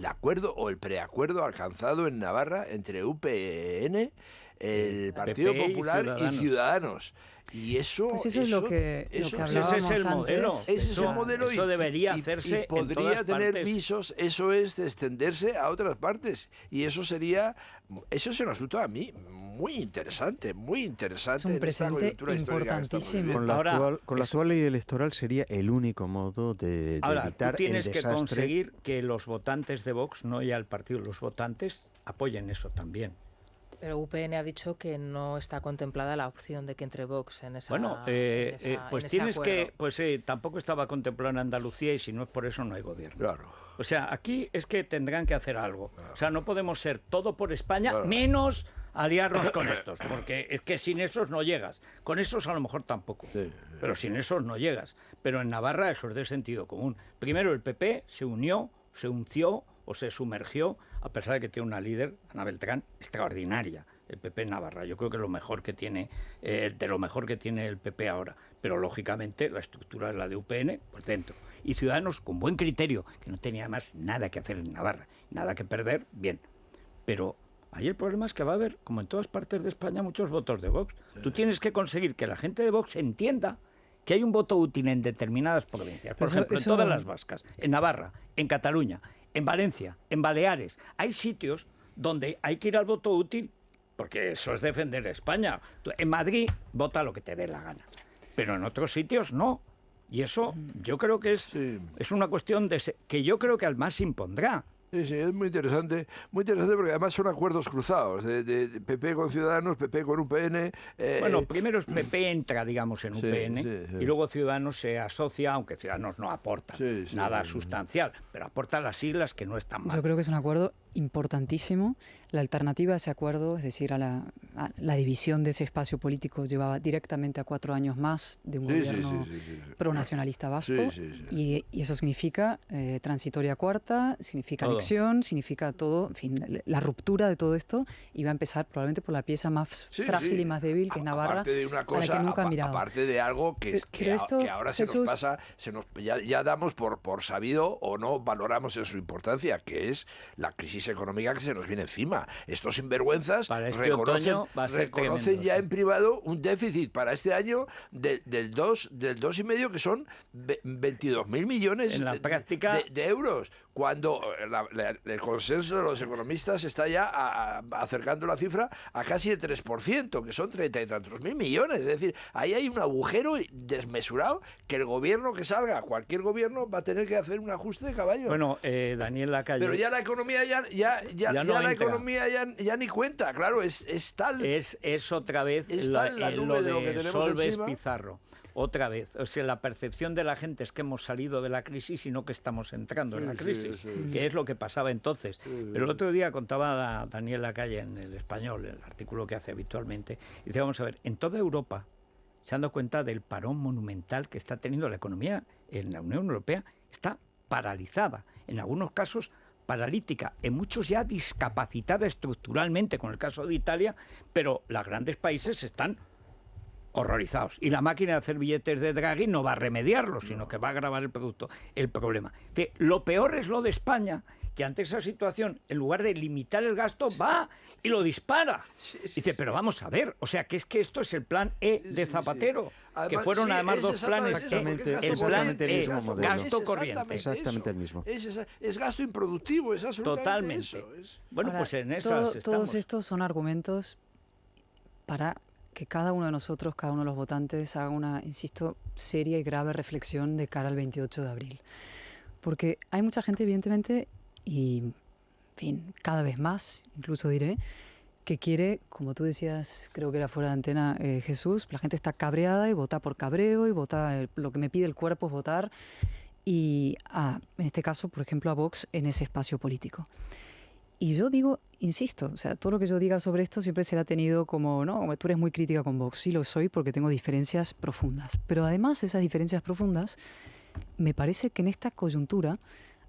acuerdo o el preacuerdo alcanzado en Navarra entre UPN, el Partido
PP y
Popular y Ciudadanos. Y eso,
Pues eso es lo que hablábamos
ese es el modelo.
antes.
ese es el modelo
Eso debería hacerse
y podría
en todas
tener
partes.
visos, eso es de extenderse a otras partes. Y eso es un asunto a mí muy interesante
Es un
en esta
precedente
coyuntura histórica que estamos
importantísimo.
viviendo.
Con la actual ley electoral sería el único modo de
Ahora, tú
evitar
tienes
el
que
desastre.
conseguir que los votantes de Vox, no ya el partido, los votantes apoyen eso también.
Pero UPN ha dicho que no está contemplada la opción de que entre Vox en esa.
Bueno, pues
en ese
tienes que,
acuerdo.
pues tampoco estaba contemplado en Andalucía y si no es por eso no hay gobierno.
Claro.
O sea, aquí es que tendrán que hacer algo. O sea, no podemos ser todo por España,
Claro.
menos aliarnos con estos, porque es que sin esos no llegas. Con esos a lo mejor tampoco, pero sin esos no llegas. Pero en Navarra eso es de sentido común. Primero el PP se unió, se unció o se sumergió, a pesar de que tiene una líder, Ana Beltrán, extraordinaria. El PP en Navarra, yo creo que es lo mejor que tiene, de lo mejor que tiene el PP ahora. Pero lógicamente la estructura es la de UPN, pues dentro. Y Ciudadanos con buen criterio, que no tenía además nada que hacer en Navarra, nada que perder, bien. Pero ahí el problema es que va a haber, como en todas partes de España, muchos votos de Vox. Tú tienes que conseguir que la gente de Vox entienda que hay un voto útil en determinadas provincias. Por ejemplo, en todas las vascas, en Navarra, en Cataluña, en Valencia, en Baleares. Hay sitios donde hay que ir al voto útil, porque eso es defender España. En Madrid, vota lo que te dé la gana. Pero en otros sitios no. Y eso yo creo que es una cuestión que yo creo que al más impondrá.
Sí, sí, es muy interesante porque además son acuerdos cruzados, de PP con Ciudadanos, PP con UPN.
Bueno, primero es PP entra, digamos, en
Sí,
UPN
sí.
y luego Ciudadanos se asocia, aunque Ciudadanos no aporta nada sustancial, pero aporta las siglas que no están mal.
Yo creo que es un acuerdo importantísimo. La alternativa a ese acuerdo, es decir, a la división de ese espacio político, llevaba directamente a 4 años más de un gobierno pronacionalista vasco. Y eso significa transitoria cuarta, significa
Todo.
anexión, significa todo, en fin, la ruptura de todo esto. Y va a empezar probablemente por la pieza más frágil y más débil, que es Navarra,
Aparte de una
a la
cosa,
que nunca han mirado.
aparte de algo que ahora se nos
Jesús,
pasa, ya damos por sabido o no valoramos en su importancia, que es la crisis económica que se nos viene encima. Estos sinvergüenzas
Para este
reconocen
otoño va a ser tremendo,
ya
sí.
en privado un déficit para este año del 2,5, que son 22.000 millones
En la práctica,
de euros, cuando el consenso de los economistas está ya acercando la cifra a casi el 3%, que son 30 y tantos mil millones. Es decir, ahí hay un agujero desmesurado que el gobierno que salga, cualquier gobierno, va a tener que hacer un ajuste de caballo.
bueno, Daniel Lacalle.
Pero ya la economía ya
no
la
entra.
economía ya ni cuenta, claro, es tal.
Es otra vez
Está en la nube
lo
de lo que
de
tenemos
Solves
encima.
Pizarro. Otra vez. O sea, la percepción de la gente es que hemos salido de la crisis y no que estamos entrando en la crisis, que es lo que pasaba entonces. Pero el otro día contaba Daniel Lacalle en El Español, el artículo que hace habitualmente, y dice, vamos a ver, en toda Europa se han dado cuenta del parón monumental que está teniendo la economía en la Unión Europea, está paralizada, en algunos casos paralítica, en muchos ya discapacitada estructuralmente, con el caso de Italia, pero los grandes países están horrorizados. Y la máquina de hacer billetes de Draghi no va a remediarlo, sino que va a agravar el problema. Lo peor es lo de España, que ante esa situación, en lugar de limitar el gasto, va y lo dispara. Dice, pero vamos a ver, o sea, que es que esto es el plan E de Zapatero,
Además,
que fueron además
es
dos planes.
exactamente
El plan
exactamente el
E,
mismo modelo.
gasto corriente.
Exactamente el mismo.
Es gasto improductivo, es absolutamente
Totalmente.
eso.
Bueno,
Ahora,
pues en esas estamos.
todos estos son argumentos para que cada uno de nosotros, cada uno de los votantes, haga una, insisto, seria y grave reflexión de cara al 28 de abril. Porque hay mucha gente, evidentemente, y, en fin, cada vez más, incluso diré, que quiere, como tú decías, creo que era fuera de antena, Jesús, la gente está cabreada y vota por cabreo y vota, lo que me pide el cuerpo es votar, y en este caso, por ejemplo, a Vox en ese espacio político. Y yo digo, insisto, o sea, todo lo que yo diga sobre esto siempre se ha tenido como, no, como tú eres muy crítica con Vox. Sí lo soy porque tengo diferencias profundas. Pero además de esas diferencias profundas, me parece que en esta coyuntura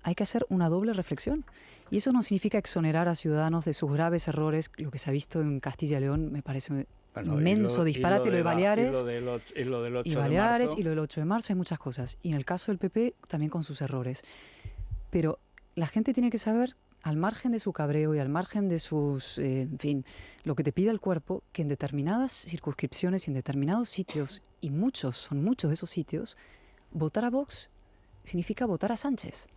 hay que hacer una doble reflexión. Y eso no significa exonerar a Ciudadanos de sus graves errores. Lo que se ha visto en Castilla y León me parece un inmenso disparate. Lo de Baleares,
y lo del 8
y Baleares, y lo del 8 de marzo, hay muchas cosas. Y en el caso del PP, también con sus errores. Pero la gente tiene que saber, al margen de su cabreo y al margen de sus, en fin, lo que te pide el cuerpo, que en determinadas circunscripciones y en determinados sitios, y son muchos de esos sitios, votar a Vox significa votar a Sánchez.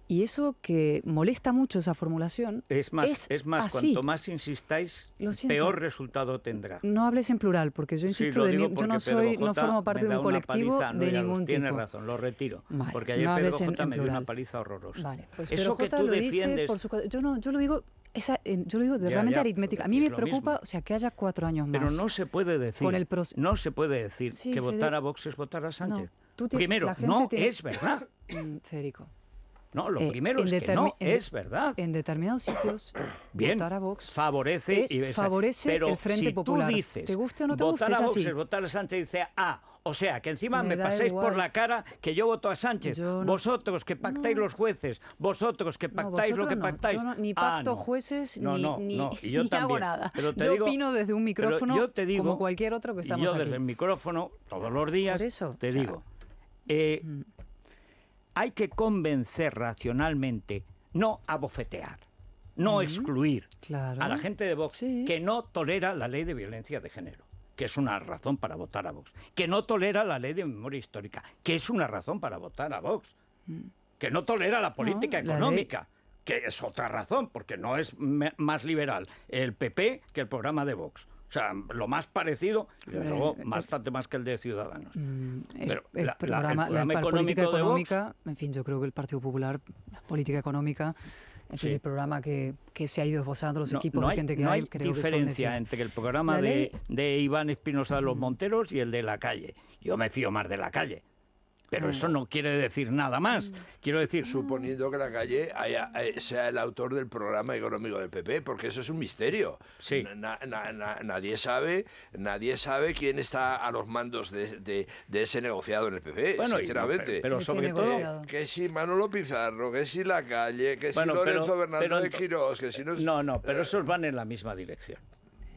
Y eso que molesta mucho esa formulación
es más
así.
Cuanto más insistáis, peor resultado tendrá.
No hables en plural, porque yo insisto, yo no formo parte de un colectivo de ningún tipo.
Tienes razón, lo retiro.
Vale,
porque ayer
no
Pedro
hables
J me dio
plural.
una paliza horrorosa.
Vale, pues
eso que tú defiendes...
yo lo digo... yo lo digo realmente aritmética. A mí me preocupa, o sea, que haya 4 años más.
Pero no se puede decir, que votar a Vox es votar a Sánchez. Primero, es verdad.
Federico.
No, lo primero es que no es verdad.
En determinados sitios, votar a Vox
favorece
pero el Frente Popular.
Tú dices,
te guste o no te guste,
votar a Vox
es así.
es votar a Sánchez, dice, o sea, que encima me paséis por la cara que yo voto a Sánchez. Vosotros que pactáis los jueces, vosotros que pactáis lo que pactáis.
Yo ni pacto jueces,
y yo
ni
también.
hago nada.
Pero
yo opino desde un micrófono como cualquier otro que estamos aquí.
Yo desde el micrófono, todos los días, te digo... hay que convencer racionalmente, no abofetear, no excluir a la gente de Vox que no tolera la ley de violencia de género, que es una razón para votar a Vox, que no tolera la ley de memoria histórica, que es una razón para votar a Vox, que no tolera la política económica, que es otra razón, porque no es más liberal el PP que el programa de Vox. O sea, lo más parecido, y luego bastante más que el de Ciudadanos. Pero
el programa política económica, en fin, yo creo que el Partido Popular, la política económica, en fin, el programa que se ha ido esbozando los equipos de gente que hay, creo que son
diferencia entre el programa de Iván Espinosa de los Monteros y el de La Calle. Yo me fío más de La Calle. Pero eso no quiere decir nada más. Quiero decir...
Suponiendo que La Calle sea el autor del programa económico del PP, porque eso es un misterio.
Sí.
Nadie sabe quién está a los mandos de ese negociado en el PP, sinceramente.
Pero sobre todo...
Que si Manolo Pizarro, que si La Calle, que si Lorenzo Bernardo de Quirós, que si no...
No, pero esos van en la misma dirección.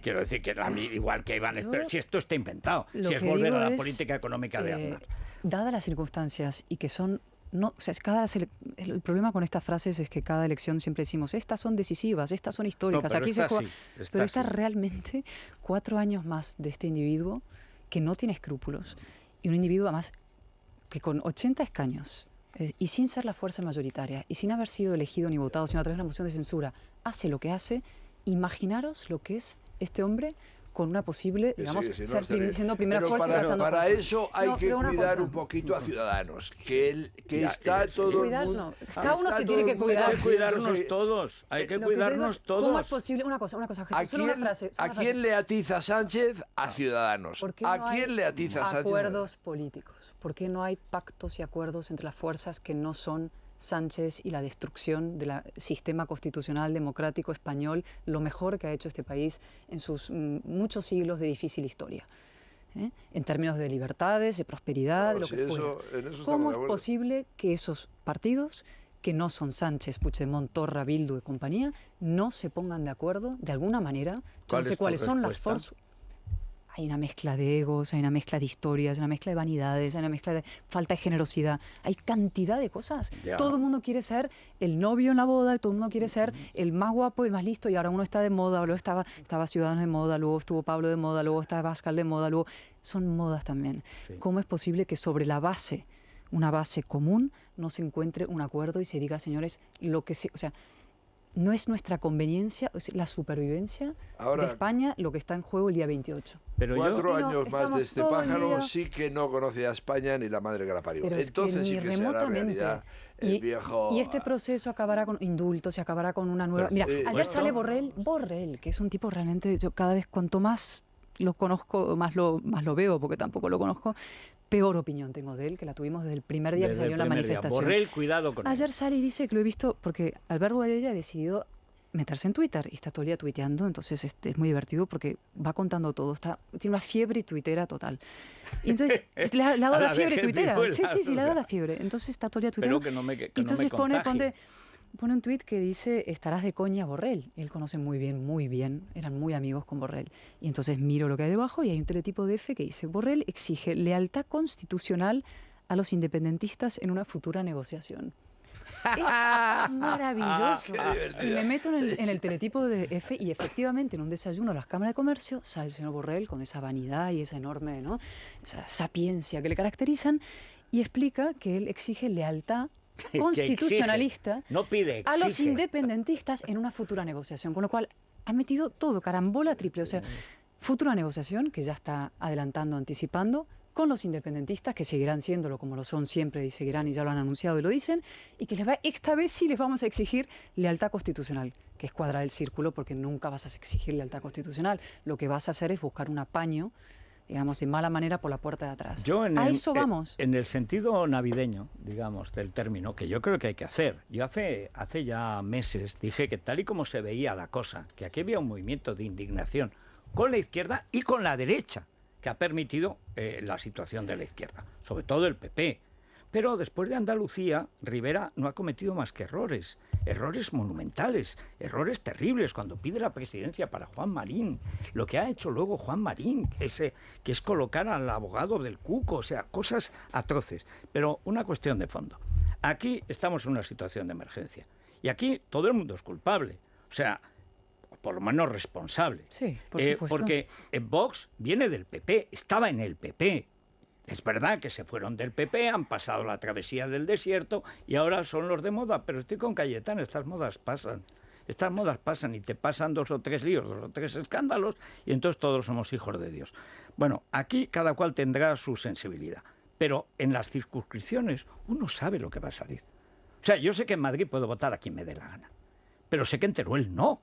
Quiero decir que igual que Iván... Pero si esto está inventado, si es volver a la política económica de Aznar.
Dadas las circunstancias y que son... el problema con estas frases es que cada elección siempre decimos, estas son decisivas, estas son históricas,
aquí se juega...
Pero esta realmente 4 años más de este individuo que no tiene escrúpulos y un individuo además que con 80 escaños y sin ser la fuerza mayoritaria y sin haber sido elegido ni votado, sino a través de una moción de censura, hace lo que hace. Imaginaros lo que es este hombre con una posible, digamos, siendo primera fuerza y pasando
para eso hay que cuidar un poquito a Ciudadanos, que está todo el mundo...
Cada uno se tiene que cuidar.
Hay que cuidarnos todos, hay que cuidarnos todos.
¿Cómo es posible? Una cosa, Jesús, solo una frase.
¿A quién le atiza Sánchez? A Ciudadanos.
¿A
quién le atiza Sánchez?
Acuerdos políticos. ¿Por qué no hay pactos y acuerdos entre las fuerzas que no son Sánchez y la destrucción del sistema constitucional democrático español, lo mejor que ha hecho este país en sus muchos siglos de difícil historia? En términos de libertades, de prosperidad, de lo que fuera. ¿Cómo es posible que esos partidos, que no son Sánchez, Puigdemont, Torra, Bildu y compañía, no se pongan de acuerdo de alguna manera? Yo no sé cuáles son las fuerzas. Hay una mezcla de egos, hay una mezcla de historias, hay una mezcla de vanidades, hay una mezcla de falta de generosidad. Hay cantidad de cosas.
Ya.
Todo el mundo quiere ser el novio en la boda, todo el mundo quiere ser el más guapo, el más listo, y ahora uno está de moda, luego estaba Ciudadanos de moda, luego estuvo Pablo de moda, luego está Abascal de moda, luego... Son modas también. Sí. ¿Cómo es posible que sobre la base, una base común, no se encuentre un acuerdo y se diga, señores, lo que se... O sea, no es nuestra conveniencia, es la supervivencia de España lo que está en juego el día 28.
Pero
4 años más de este pájaro
día...
sí que no conoce a España ni la madre que la parió.
Pero
entonces sí que se hará realidad el viejo...
Y este proceso acabará con indultos y acabará con una nueva... Mira, ayer sale Borrell, que es un tipo realmente, yo cada vez cuanto más lo conozco, más lo veo, porque tampoco lo conozco, peor opinión tengo de él, que la tuvimos desde el primer día que salió la manifestación.
Borrell, cuidado con
ayer sale y dice que lo he visto, porque Alberto Boadella ha decidido meterse en Twitter y está todo el día tuiteando, entonces es muy divertido porque va contando todo, tiene una fiebre tuitera total. Y entonces le ha dado la fiebre tuitera. Sí, le ha dado la fiebre. Entonces está todo el día tuiteando.
Y entonces
pone un tuit que dice, estarás de coña Borrell. Él conoce muy bien, eran muy amigos con Borrell. Y entonces miro lo que hay debajo y hay un teletipo de F que dice, Borrell exige lealtad constitucional a los independentistas en una futura negociación. Es maravilloso. Y me meto en el teletipo de F y efectivamente en un desayuno a las cámaras de comercio sale el señor Borrell con esa vanidad y esa enorme, ¿no?, esa sapiencia que le caracterizan y explica que él exige lealtad constitucionalista
no pide,
a los independentistas en una futura negociación, con lo cual ha metido todo, carambola triple, o sea, futura negociación que ya está adelantando, anticipando, con los independentistas, que seguirán siéndolo como lo son siempre y seguirán, y ya lo han anunciado y lo dicen, y que esta vez sí les vamos a exigir lealtad constitucional, que es cuadrar el círculo, porque nunca vas a exigir lealtad constitucional. Lo que vas a hacer es buscar un apaño, digamos, de mala manera por la puerta de atrás. A eso vamos.
En el sentido navideño, digamos, del término, que yo creo que hay que hacer. Yo hace ya meses dije que tal y como se veía la cosa, que aquí había un movimiento de indignación con la izquierda y con la derecha, que ha permitido la situación de la izquierda, sobre todo el PP. Pero después de Andalucía, Rivera no ha cometido más que errores monumentales, errores terribles, cuando pide la presidencia para Juan Marín, lo que ha hecho luego Juan Marín, que es colocar al abogado del Cuco, o sea, cosas atroces. Pero una cuestión de fondo. Aquí estamos en una situación de emergencia, y aquí todo el mundo es culpable, o sea, por lo menos responsable.
Sí, por supuesto.
Porque Vox viene del PP, estaba en el PP. Es verdad que se fueron del PP, han pasado la travesía del desierto y ahora son los de moda, pero estoy con Cayetano, estas modas pasan y te pasan 2 o 3 líos, 2 o 3 escándalos y entonces todos somos hijos de Dios. Bueno, aquí cada cual tendrá su sensibilidad, pero en las circunscripciones uno sabe lo que va a salir. O sea, yo sé que en Madrid puedo votar a quien me dé la gana, pero sé que en Teruel no.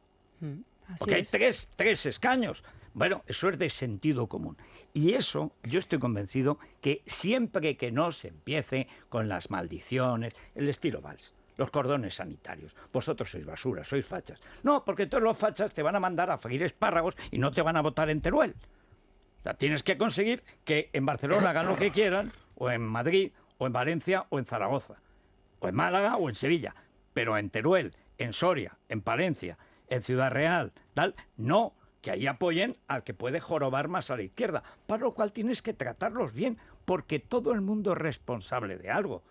Porque hay 3 escaños. Bueno, eso es de sentido común. Y eso, yo estoy convencido que siempre que no se empiece con las maldiciones, el estilo Valls, los cordones sanitarios, vosotros sois basura, sois fachas. No, porque todos los fachas te van a mandar a freír espárragos y no te van a votar en Teruel. O sea, tienes que conseguir que en Barcelona hagan lo que quieran, o en Madrid, o en Valencia, o en Zaragoza, o en Málaga, o en Sevilla. Pero en Teruel, en Soria, en Palencia, en Ciudad Real, tal, no, que ahí apoyen al que puede jorobar más a la izquierda, para lo cual tienes que tratarlos bien, porque todo el mundo es responsable de algo.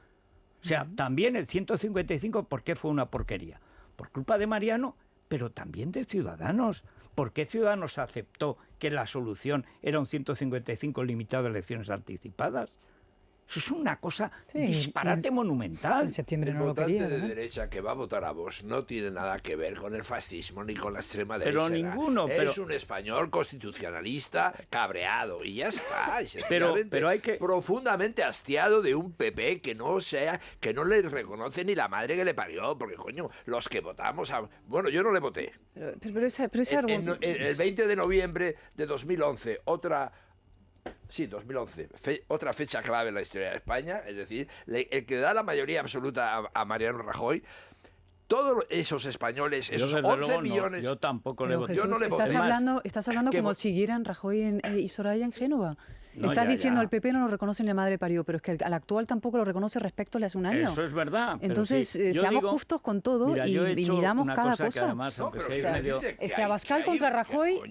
O sea, también el 155, ¿por qué fue una porquería? Por culpa de Mariano, pero también de Ciudadanos. ¿Por qué Ciudadanos aceptó que la solución era un 155 limitado a elecciones anticipadas? Eso es una cosa disparate monumental.
En septiembre
el
no lo
votante
quería,
de
¿no?
derecha que va a votar a Vox no tiene nada que ver con el fascismo ni con la extrema derecha.
Pero ninguno.
Es un español constitucionalista cabreado y ya está.
Pero hay que...
profundamente hastiado de un PP que no le reconoce ni la madre que le parió, porque coño, los que votamos bueno, yo no le voté.
Pero ese
el 20 de noviembre de 2011, otra fecha clave en la historia de España, es decir, el que da la mayoría absoluta a Mariano Rajoy, todos esos españoles, esos 11 millones...
Yo tampoco le voté.
Jesús,
Yo no le voté.
estás hablando como si siguieran Rajoy y Soraya en Génova. Estás diciendo al PP no lo reconoce ni la madre parió, pero es que al actual tampoco lo reconoce respecto a hace un año.
Eso es verdad.
Entonces, seamos justos con todo y midamos cada cosa. Es que Abascal contra Rajoy,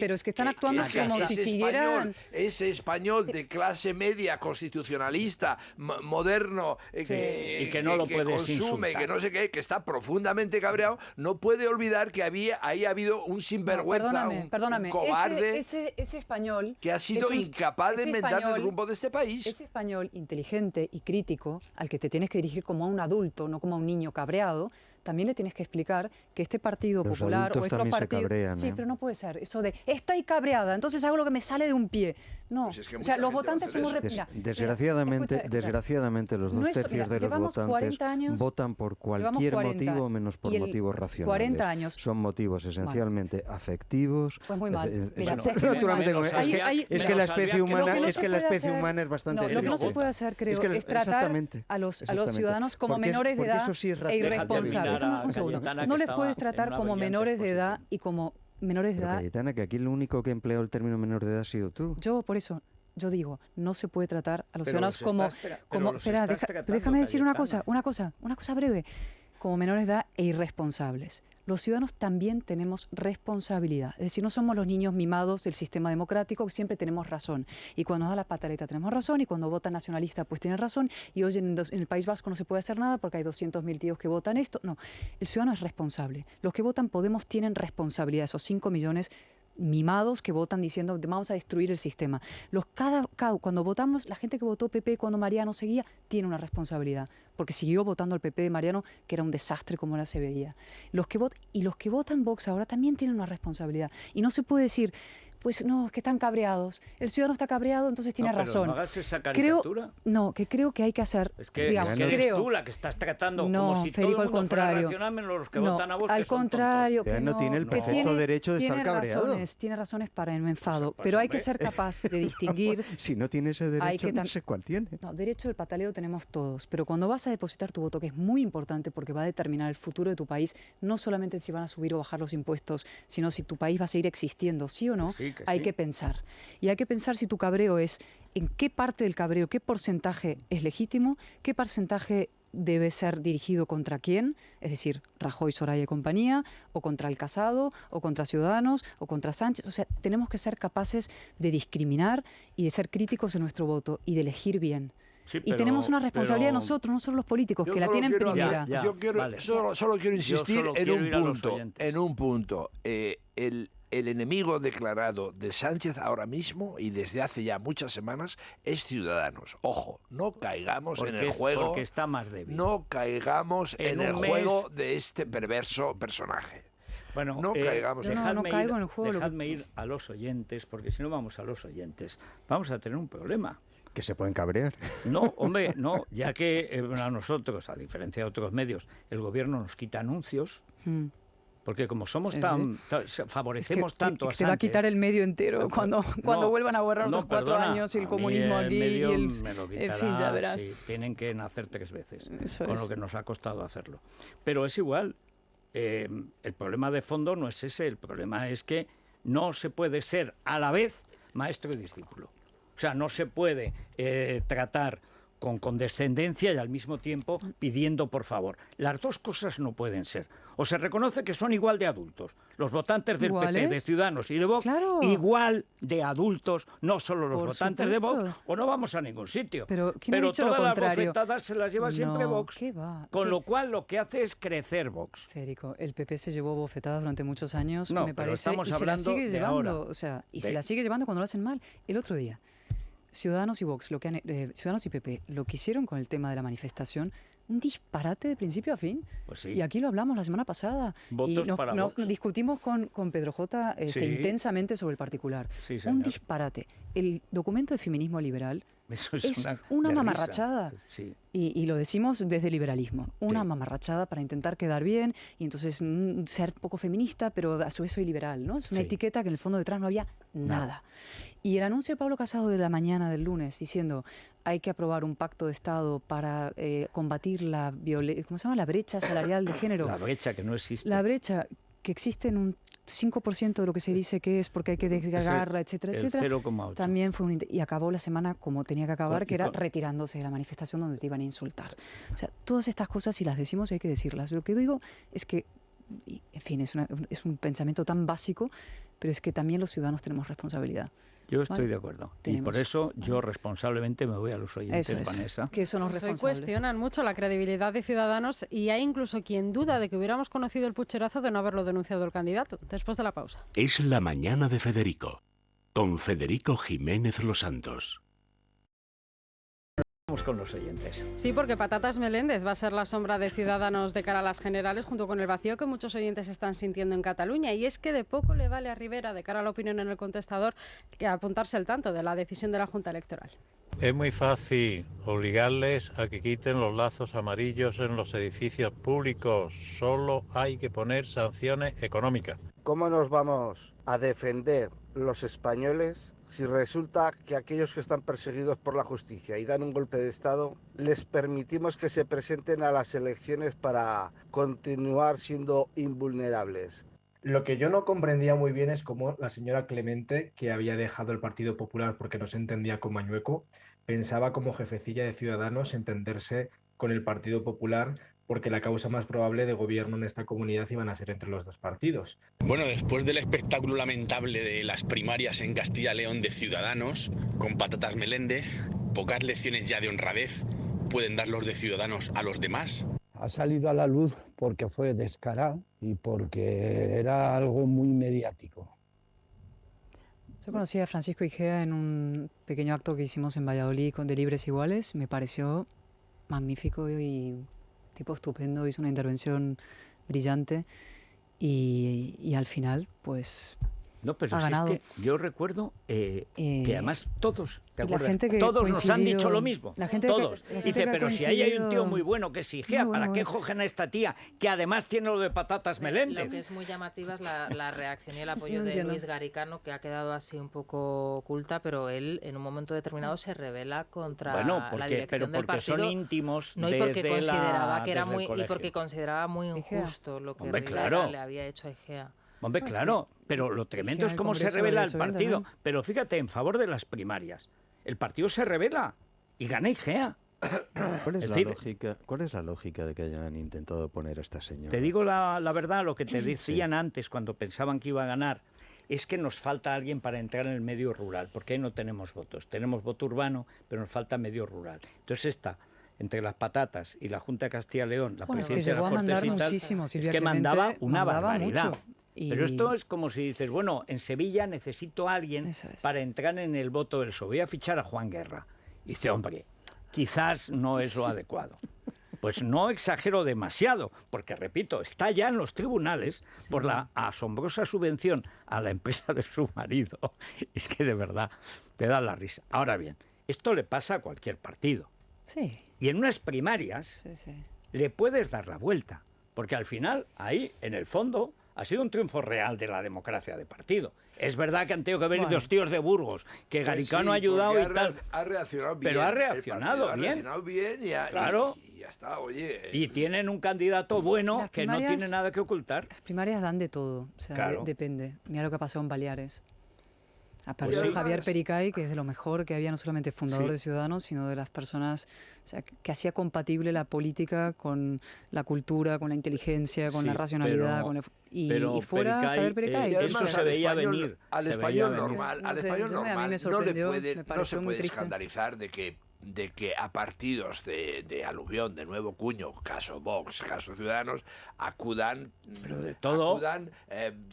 pero es que están actuando como si siguieran...
Ese español de clase media constitucionalista, moderno,
y que no lo puedes
consume,
insultar.
que no sé qué, que está profundamente cabreado, no puede olvidar que ahí ha habido un sinvergüenza, un cobarde,
ese español
que ha sido incapaz de enmendar el rumbo de este país.
Ese español inteligente y crítico, al que te tienes que dirigir como a un adulto, no como a un niño cabreado, también le tienes que explicar que este Partido
Los
Popular
adultos
o estos
también se
partidos...
cabrean,
Sí,
¿eh?
pero no puede ser. Eso de, estoy cabreada, entonces hago lo que me sale de un pie. No,
Pues es que
o sea,
mucha
los
gente va a
votantes
hacer
somos...
eso.
Mira,
Desgraciadamente,
escucha.
desgraciadamente los
No
dos
es-
tercios
mira,
de los
llevamos
votantes
40 años-
votan por
llevamos
cualquier
40
motivo menos por
y el
motivos racionales.
40 años.
Son motivos esencialmente afectivos.
Pues muy mal. Mira,
Bueno,
es que muy
naturalmente,
mal.
es
Hay-
que,
hay-
es
mira,
que la
lo
especie
que
humana,
no
es
se
que la
puede
especie
hacer-
humana es bastante
No, lo que no se
débil.
puede hacer, creo,
Es que
es tratar
exactamente,
a los
exactamente.
ciudadanos como
Porque
menores de
porque
edad
eso sí es
e
racional.
irresponsables.
Déjate
Déjame
a
un segundo.
Cayetana,
No
que
les
estaba
puedes
en
tratar
una
como
brillante
menores de edad
posición.
y como menores de
Pero
edad.
Cayetana, que aquí el único que ha empleado el término menor de edad ha sido tú.
Yo, por eso, yo digo, no se puede tratar a los
Pero
ciudadanos
los
como...
estás tra- pero
como
los
espera,
estás tratando,
déjame decir una
Cayetana.
una cosa breve. Como menores de edad e irresponsables. Los ciudadanos también tenemos responsabilidad. Es decir, no somos los niños mimados del sistema democrático, que siempre tenemos razón. Y cuando nos da la pataleta tenemos razón, y cuando votan nacionalista pues tienen razón, y hoy en el País Vasco no se puede hacer nada porque hay 200.000 tíos que votan esto. No, el ciudadano es responsable. Los que votan Podemos tienen responsabilidad, esos 5 millones mimados que votan diciendo vamos a destruir el sistema. Cuando votamos, la gente que votó PP cuando Mariano seguía tiene una responsabilidad, porque siguió votando al PP de Mariano, que era un desastre como ahora se veía. Los que votan Vox ahora también tienen una responsabilidad. Y no se puede decir, pues no, es que están cabreados. El ciudadano está cabreado, entonces tiene
No, pero
razón.
no hagas esa
Creo,
caricatura.
creo que hay que hacer,
Es que,
digamos,
es que eres
creo,
tú la que estás tratando
No,
como si
Federico,
todo el
al
mundo fuera
contrario.
racional menos los que
no,
votan a vos,
al
que son
contrario,
tontos.
que
no tiene el
que
perfecto derecho de estar
tiene
cabreado.
tiene razones para el enfado,
Pues,
pero hay
hombre.
que ser capaz de distinguir.
Si no tiene ese
Hay
derecho,
que
no
tam-
sé cuál tiene.
No, derecho del pataleo tenemos todos, pero cuando vas a depositar tu voto, que es muy importante porque va a determinar el futuro de tu país, no solamente si van a subir o bajar los impuestos, sino si tu país va a seguir existiendo, sí o no,
Que sí, que
hay
sí.
que pensar. Y hay que pensar si tu cabreo es, en qué parte del cabreo, qué porcentaje es legítimo, qué porcentaje debe ser dirigido contra quién, es decir, Rajoy, Soraya y compañía, o contra el Casado, o contra Ciudadanos, o contra Sánchez. O sea, tenemos que ser capaces de discriminar y de ser críticos en nuestro voto y de elegir bien.
Sí,
Y tenemos una responsabilidad
pero-
nosotros, no solo los políticos,
Yo
que la
solo
tienen
quiero-
primera.
Ya,
Yo quiero,
vale.
solo quiero insistir
solo
en,
quiero
un
ir a los
punto,
oyentes.
en un punto. El enemigo declarado de Sánchez ahora mismo y desde hace ya muchas semanas es Ciudadanos. Ojo, no caigamos en el juego.
Porque está más débil.
No caigamos
En
en el
un mes-
juego de este perverso personaje.
Bueno,
No caigamos en
no,
dejadme
no caigo
ir,
en el juego, lo que-
dejadme ir a los oyentes, porque si no vamos a los oyentes, vamos a tener un problema.
Que se pueden cabrear.
No, hombre, no, ya que a nosotros, a diferencia de otros medios, el gobierno nos quita anuncios,
Mm.
porque como somos
Sí,
favorecemos
Es que
tanto a
te va a
Sánchez,
quitar el medio entero cuando
no,
vuelvan a borrar
no,
otros 4
perdona,
años y el
a mí
comunismo
el
aquí y
medio
el...
me lo
En fin, ya
quitará,
verás.
sí, tienen que nacer 3 veces,
Eso
con
es.
lo que nos ha costado hacerlo. Pero es igual, el problema de fondo no es ese, el problema es que no se puede ser a la vez maestro y discípulo. O sea, no se puede tratar con condescendencia y al mismo tiempo pidiendo por favor. Las dos cosas no pueden ser. O se reconoce que son igual de adultos, los votantes del PP,
¿Iguales?
de Ciudadanos y de Vox,
Claro.
igual de adultos, no solo los
Por
votantes de Vox,
supuesto.
o no vamos a ningún sitio.
Pero ¿quién ha dicho lo
todas las
contrario?
bofetadas se las lleva siempre
No,
Vox.
¿qué va?
Con
Sí.
lo cual lo que hace es crecer Vox.
Federico, el PP se llevó bofetadas durante muchos años,
No,
me
pero
parece,
estamos
y se la
hablando
sigue
de
llevando,
ahora.
o sea, y
De-
se la sigue llevando cuando lo hacen mal. El otro día, Ciudadanos y Vox, Ciudadanos y PP, lo que hicieron con el tema de la manifestación, un disparate de principio a fin.
Pues sí.
Y aquí lo hablamos la semana pasada.
Votos
y nos,
para
nos
Vox.
discutimos con Pedro J.
Sí.
Intensamente sobre el particular.
Sí,
Un
señor.
disparate. El documento de feminismo liberal
Eso
es una
de risa.
mamarrachada.
Sí.
Y lo decimos desde el liberalismo, una
Sí.
mamarrachada para intentar quedar bien y entonces ser poco feminista, pero a su vez soy liberal, ¿no? Es una
Sí.
etiqueta que en el fondo detrás no había nada. Y el anuncio de Pablo Casado de la mañana del lunes diciendo hay que aprobar un pacto de Estado para combatir la ¿cómo se llama? La brecha salarial de género.
La brecha que no existe.
La brecha que existe en un 5% de lo que se dice que es porque hay que desgarrarla, etcétera,
el
etcétera.
0,8.
También fue y acabó la semana como tenía que acabar,
Con-
que
y
era
con-
retirándose de la manifestación donde te iban a insultar. O sea, todas estas cosas, si las decimos, hay que decirlas. Lo que digo es que, en fin, es un pensamiento tan básico, pero es que también los ciudadanos tenemos responsabilidad.
Yo estoy
Vale.
de acuerdo. Y
Tenemos.
por eso yo responsablemente me voy a los oyentes,
Eso es.
Vanessa.
Que son los
Pues hoy
responsables.
cuestionan mucho la credibilidad de Ciudadanos y hay incluso quien duda de que hubiéramos conocido el pucherazo de no haberlo denunciado el candidato. Después de la pausa.
Es la mañana de Federico, con Federico Jiménez Los Santos.
Vamos con los oyentes.
Sí, porque Patatas Meléndez va a ser la sombra de Ciudadanos de cara a las generales, junto con el vacío que muchos oyentes están sintiendo en Cataluña. Y es que de poco le vale a Rivera, de cara a la opinión en el contestador, que apuntarse al tanto de la decisión de la Junta Electoral.
Es muy fácil obligarles a que quiten los lazos amarillos en los edificios públicos. Solo hay que poner sanciones económicas.
¿Cómo nos vamos a defender los españoles si resulta que aquellos que están perseguidos por la justicia y dan un golpe de Estado les permitimos que se presenten a las elecciones para continuar siendo invulnerables?
Lo que yo no comprendía muy bien es cómo la señora Clemente, que había dejado el Partido Popular porque no se entendía con Mañueco, pensaba como jefecilla de Ciudadanos entenderse con el Partido Popular, porque la causa más probable de gobierno en esta comunidad iban a ser entre los dos partidos.
Bueno, después del espectáculo lamentable de las primarias en Castilla y León de Ciudadanos, con Patatas Meléndez, pocas lecciones ya de honradez pueden dar los de Ciudadanos a los demás.
Ha salido a la luz porque fue descarado y porque era algo muy mediático.
Yo conocí a Francisco Igea en un pequeño acto que hicimos en Valladolid con De Libres Iguales. Me pareció magnífico y tipo estupendo. Hizo una intervención brillante y al final, pues,
no, pero
ha ganado.
Es que yo recuerdo que además todos, ¿te acuerdas?
Todos
nos han dicho lo mismo.
Todos.
Dice, pero si ahí hay un tío muy bueno que es Igea, ¿para qué cogen a esta tía que además tiene lo de Patatas Meléndez?
Lo que es muy llamativa es la reacción y el apoyo de Luis Garicano, que ha quedado así un poco oculta, pero él en un momento determinado se revela contra la dirección del partido.
Son íntimos.
No, y porque consideraba que era porque consideraba muy injusto lo que Rivera le había hecho a Igea.
Hombre, claro, pero lo tremendo es cómo se revela el partido. Pero fíjate, en favor de las primarias, el partido se revela y gana Igea.
¿Cuál es la lógica de que hayan intentado poner a esta señora?
Te digo la verdad, lo que te decían antes cuando pensaban que iba a ganar, es que nos falta alguien para entrar en el medio rural, porque ahí no tenemos votos. Tenemos voto urbano, pero nos falta medio rural. Entonces entre las patatas y la Junta de Castilla y León, la presidencia de las Cortes y tal, es que mandaba una barbaridad. Mucho. Pero esto es como si dices, bueno, en Sevilla necesito a alguien para entrar en el voto del PSOE. Voy a fichar a Juan Guerra. Y dice, hombre, quizás no es lo adecuado. Pues no exagero demasiado, porque repito, está ya en los tribunales por la asombrosa subvención a la empresa de su marido. Es que de verdad te da la risa. Ahora bien, esto le pasa a cualquier partido.
Sí.
Y en unas primarias le puedes dar la vuelta, porque al final, ahí, en el fondo, ha sido un triunfo real de la democracia de partido. Es verdad que han tenido que venir dos tíos de Burgos, que Garicano ha ayudado y tal.
Ha reaccionado bien.
Pero ha reaccionado bien.
Ha reaccionado bien y ya está, oye.
Y tienen un candidato bueno que no tiene nada que ocultar.
Las primarias dan de todo, o sea, depende. Mira lo que ha pasado en Baleares. Apareció Javier Pericay, que es de lo mejor que había, no solamente fundador de Ciudadanos, sino de las personas, o sea, que hacía compatible la política con la cultura, con la inteligencia, con la racionalidad. Y fuera
Pericay,
Javier Pericay.
Eso se veía venir.
Al español normal no se puede
triste.
escandalizar de que a partidos de aluvión, de nuevo cuño, caso Vox, caso Ciudadanos, acudan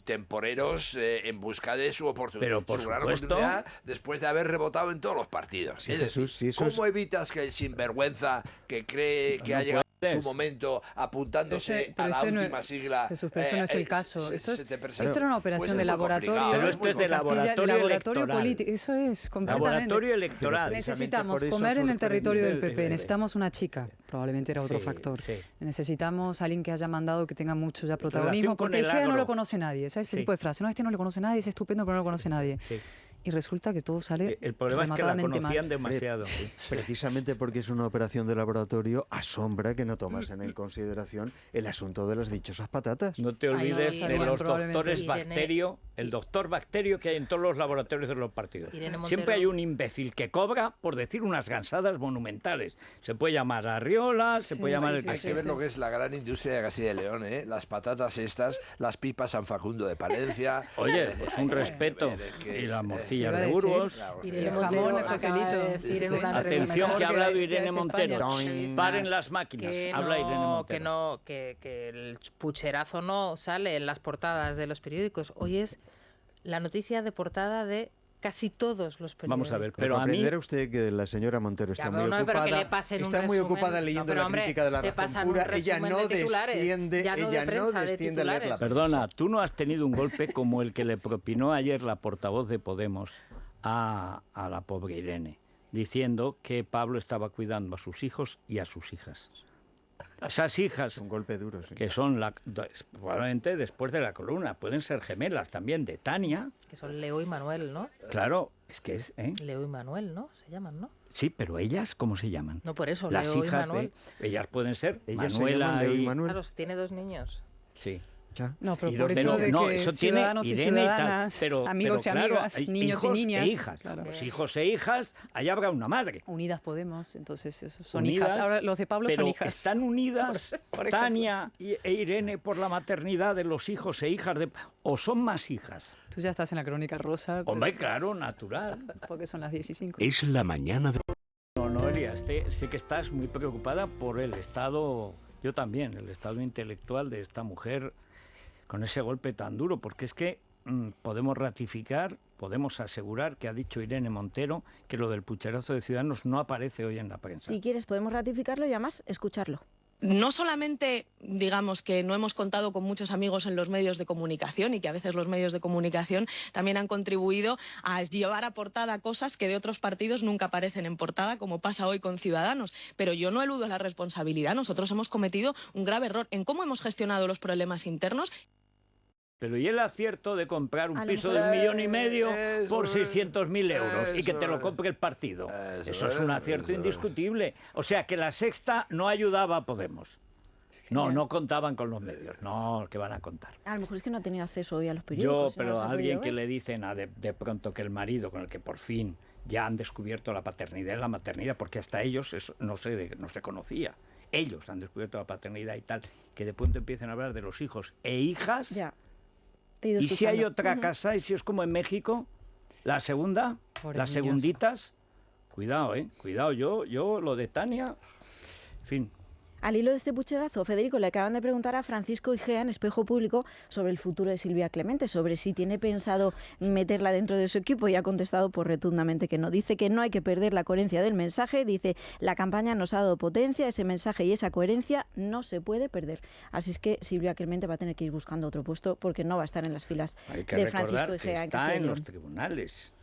temporeros en busca de su oportunidad, gran oportunidad, después de haber rebotado en todos los partidos.
Sí,
es decir, ¿cómo evitas que el sinvergüenza que cree que ha llegado su momento apuntándose a la última sigla?
Jesús, pero esto no es el caso. Esto era una operación de laboratorio.
Pero esto es de laboratorio
político. Eso es, completamente.
Laboratorio electoral.
Necesitamos comer en el territorio del PP. Necesitamos una chica. Probablemente era otro factor. Necesitamos alguien que haya mandado, que tenga mucho ya protagonismo. Porque Igea no lo conoce nadie. ¿Sabes? Este tipo de frase. No, este no lo conoce nadie, es estupendo, pero no lo conoce nadie. Y resulta que todo sale
el problema es que la conocían demasiado.
Precisamente porque es una operación de laboratorio, asombra que no tomasen en consideración el asunto de las dichosas patatas.
No te olvides de los doctores Bacterio, el doctor Bacterio que hay en todos los laboratorios de los partidos. Siempre hay un imbécil que cobra por decir unas gansadas monumentales. Se puede llamar Arriola, se puede llamar el que
Hay que ver lo que es la gran industria de Castilla y León, ¿eh? Las patatas estas, las pipas San Facundo de Palencia.
Oye, pues un respeto. Y la morcilla de Burgos.
El jamón de Joselito.
Atención que ha hablado Irene Montero. Paren las máquinas. Habla Irene Montero.
Que el pucherazo no sale en las portadas de los periódicos. Hoy es la noticia de portada de Casi todos los periódicos.
Vamos a ver, pero a mí...
Comprenderá usted que la señora Montero está muy ocupada,
está
muy ocupada leyendo la crítica de La Razón Pura. Ella no desciende a leerla.
Perdona, tú no has tenido un golpe como el que le propinó ayer la portavoz de Podemos a la pobre Irene, diciendo que Pablo estaba cuidando a sus hijos y a sus hijas. Esas hijas,
un golpe duro, sí,
que son probablemente después de la columna, pueden ser gemelas también de Tania.
Que son Leo y Manuel, ¿no?
Claro, es que es...
Leo y Manuel, ¿no? Se llaman, ¿no?
Sí, pero ellas, ¿cómo se llaman?
No, por eso,
las
Leo
hijas
y Manuel.
Ellas pueden ser
ellas
Manuela
y Manuel.
Claro, tiene 2 niños.
Sí.
Ya.
No, pero por eso de que
eso
ciudadanos
tiene
y
Irene
ciudadanas,
pero
amigos y
claro,
amigas, niños y
hijos
niñas.
E hijas. Claro. Pues hijos e hijas, allá habrá una madre.
Unidas Podemos, entonces eso, son
unidas,
hijas. Ahora los de Pablo
pero
son hijas.
¿están unidas Tania e Irene por la maternidad de los hijos e hijas o son más hijas?
Tú ya estás en la crónica rosa.
Hombre, claro, natural.
Porque son las 10:05.
Es la mañana de...
No, Noelia, sé que estás muy preocupada por el estado, yo también, el estado intelectual de esta mujer con ese golpe tan duro, porque es que podemos ratificar, podemos asegurar que ha dicho Irene Montero que lo del pucherazo de Ciudadanos no aparece hoy en la prensa.
Si quieres podemos ratificarlo y además escucharlo.
No solamente, digamos, que no hemos contado con muchos amigos en los medios de comunicación y que a veces los medios de comunicación también han contribuido a llevar a portada cosas que de otros partidos nunca aparecen en portada, como pasa hoy con Ciudadanos. Pero yo no eludo la responsabilidad. Nosotros hemos cometido un grave error en cómo hemos gestionado los problemas internos.
Pero ¿y el acierto de comprar un piso de 1,5 millones por 600.000 euros y que te lo compre el partido? Eso es un acierto indiscutible. O sea, que la Sexta no ayudaba a Podemos. No contaban con los medios. No, ¿qué van a contar?
A lo mejor es que no ha tenido acceso hoy a los periódicos.
Pero a alguien que le dicen de pronto que el marido con el que por fin ya han descubierto la paternidad y la maternidad, porque hasta ellos eso no se conocía. Ellos han descubierto la paternidad y tal, que de pronto empiezan a hablar de los hijos e hijas...
Ya.
Y si hay otra casa, y si es como en México, la segunda, las segunditas, cuidado, cuidado, yo lo de Tania, en fin.
Al hilo de este pucherazo, Federico, le acaban de preguntar a Francisco Igea en Espejo Público sobre el futuro de Silvia Clemente, sobre si tiene pensado meterla dentro de su equipo, y ha contestado rotundamente que no. Dice que no hay que perder la coherencia del mensaje, dice la campaña nos ha dado potencia, ese mensaje y esa coherencia no se puede perder. Así es que Silvia Clemente va a tener que ir buscando otro puesto porque no va a estar en las filas de Francisco Igea.
Hay que recordar que está en los tribunales,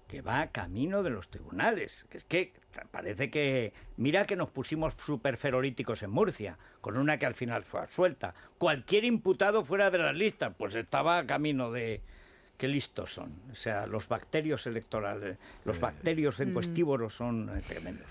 que va camino de los tribunales, que es que parece que... Mira que nos pusimos súper ferolíticos en Murcia, con una que al final fue absuelta. Cualquier imputado fuera de las listas, pues estaba a camino de... Qué listos son. O sea, los bacterios electorales, los bacterios encuestívoros son tremendos.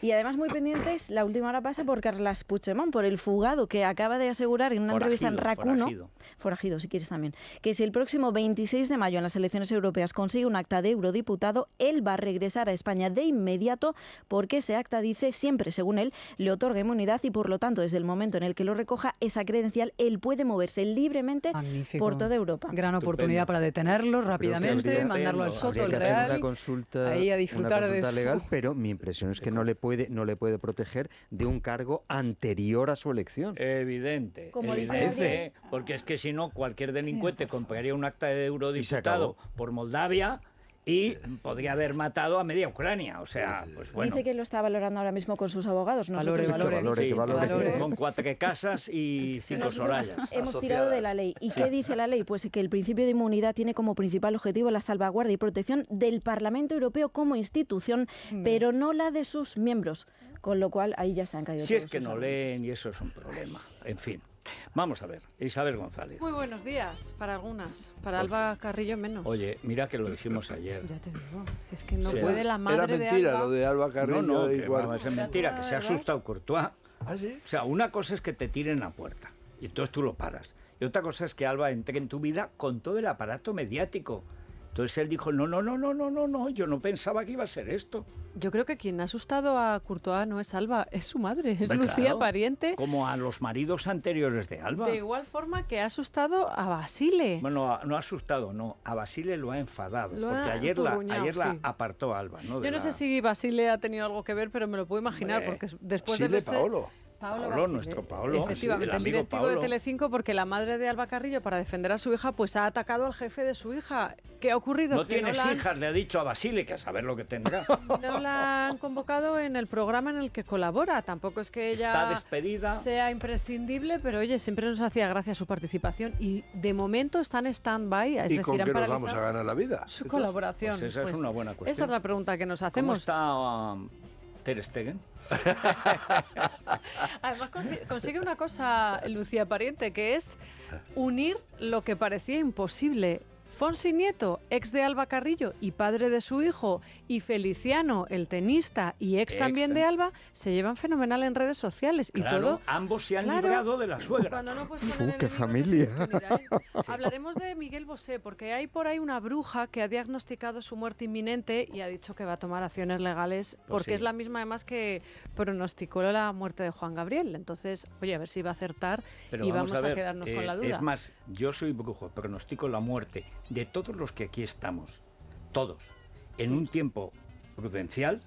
Y además muy pendientes, la última hora pasa por Carles Puigdemont, por el fugado, que acaba de asegurar en una entrevista en RAC1, forajido si quieres también, que si el próximo 26 de mayo en las elecciones europeas consigue un acta de eurodiputado, él va a regresar a España de inmediato porque ese acta, dice, siempre, según él, le otorga inmunidad y por lo tanto, desde el momento en el que lo recoja, esa credencial, él puede moverse libremente por toda Europa.
Gran oportunidad para detenerlo rápidamente, mandarlo al Soto, el Real,
una consulta,
ahí a disfrutar
una consulta
de
legal, pero mi impresión es que no le puede proteger de un cargo anterior a su elección.
Evidente, porque es que si no, cualquier delincuente compraría un acta de eurodiputado por Moldavia y podría haber matado a media Ucrania, o sea, pues bueno.
Dice que lo está valorando ahora mismo con sus abogados. Valores.
Con 4 casas y 5 Sorayas.
Hemos tirado de la ley. ¿Y qué dice la ley? Pues que el principio de inmunidad tiene como principal objetivo la salvaguardia y protección del Parlamento Europeo como institución, pero no la de sus miembros. Con lo cual, ahí ya se han caído
Si es que no leen y eso es un problema. En fin. Vamos a ver, Isabel González.
Muy buenos días, para algunas. Para Alba Carrillo menos.
Oye, mira que lo dijimos ayer.
Ya te digo, si es que no puede la madre de Alba...
Era mentira lo de Alba Carrillo.
No, es mentira, que se ha asustado Courtois.
¿Ah, sí?
O sea, una cosa es que te tiren la puerta y entonces tú lo paras. Y otra cosa es que Alba entre en tu vida con todo el aparato mediático. Entonces él dijo, no, yo no pensaba que iba a ser esto.
Yo creo que quien ha asustado a Courtois no es Alba, es su madre, es Lucía Pariente.
Como a los maridos anteriores de Alba.
De igual forma que ha asustado a Basile.
Bueno, no ha asustado, no, a Basile lo ha enfadado, porque ayer la apartó Alba.
Yo no sé si Basile ha tenido algo que ver, pero me lo puedo imaginar, porque después de verse...
Paolo.
Paolo
Basile, nuestro Paolo,
efectivamente,
el
el
amigo
directivo
Paolo.
de Telecinco, porque la madre de Alba Carrillo, para defender a su hija, pues ha atacado al jefe de su hija. ¿Qué ha ocurrido?
No
Que
tienes
la han-
hijas, le ha dicho a Basile, que a saber lo que tendrá.
No la han convocado en el programa en el que colabora. Tampoco es que ella
Está despedida.
sea imprescindible, pero oye, siempre nos hacía gracia su participación y de momento está en stand-by. Es
¿Y
decir,
con
han
qué nos
paralizado
vamos a ganar la vida?
su colaboración.
Pues esa es una buena cuestión.
Esa es la pregunta que nos
¿Cómo
hacemos.
está Ter Stegen?
Además consigue una cosa, Lucía Pariente, que es unir lo que parecía imposible. Fonsi Nieto, ex de Alba Carrillo y padre de su hijo, y Feliciano, el tenista y ex también de Alba, se llevan fenomenal en redes sociales. Y
Claro,
todo.
ambos se han
Claro,
librado de la suegra.
cuando no puedes poner
¡Qué familia!
Hablaremos de Miguel Bosé, porque hay por ahí una bruja que ha diagnosticado su muerte inminente y ha dicho que va a tomar acciones legales, porque
sí.
es la misma además que pronosticó la muerte de Juan Gabriel. Entonces, oye, a ver si va a acertar
Pero
y vamos a
ver,
quedarnos con la duda.
Es más, yo soy brujo, pronostico la muerte de todos los que aquí estamos, todos, en un tiempo prudencial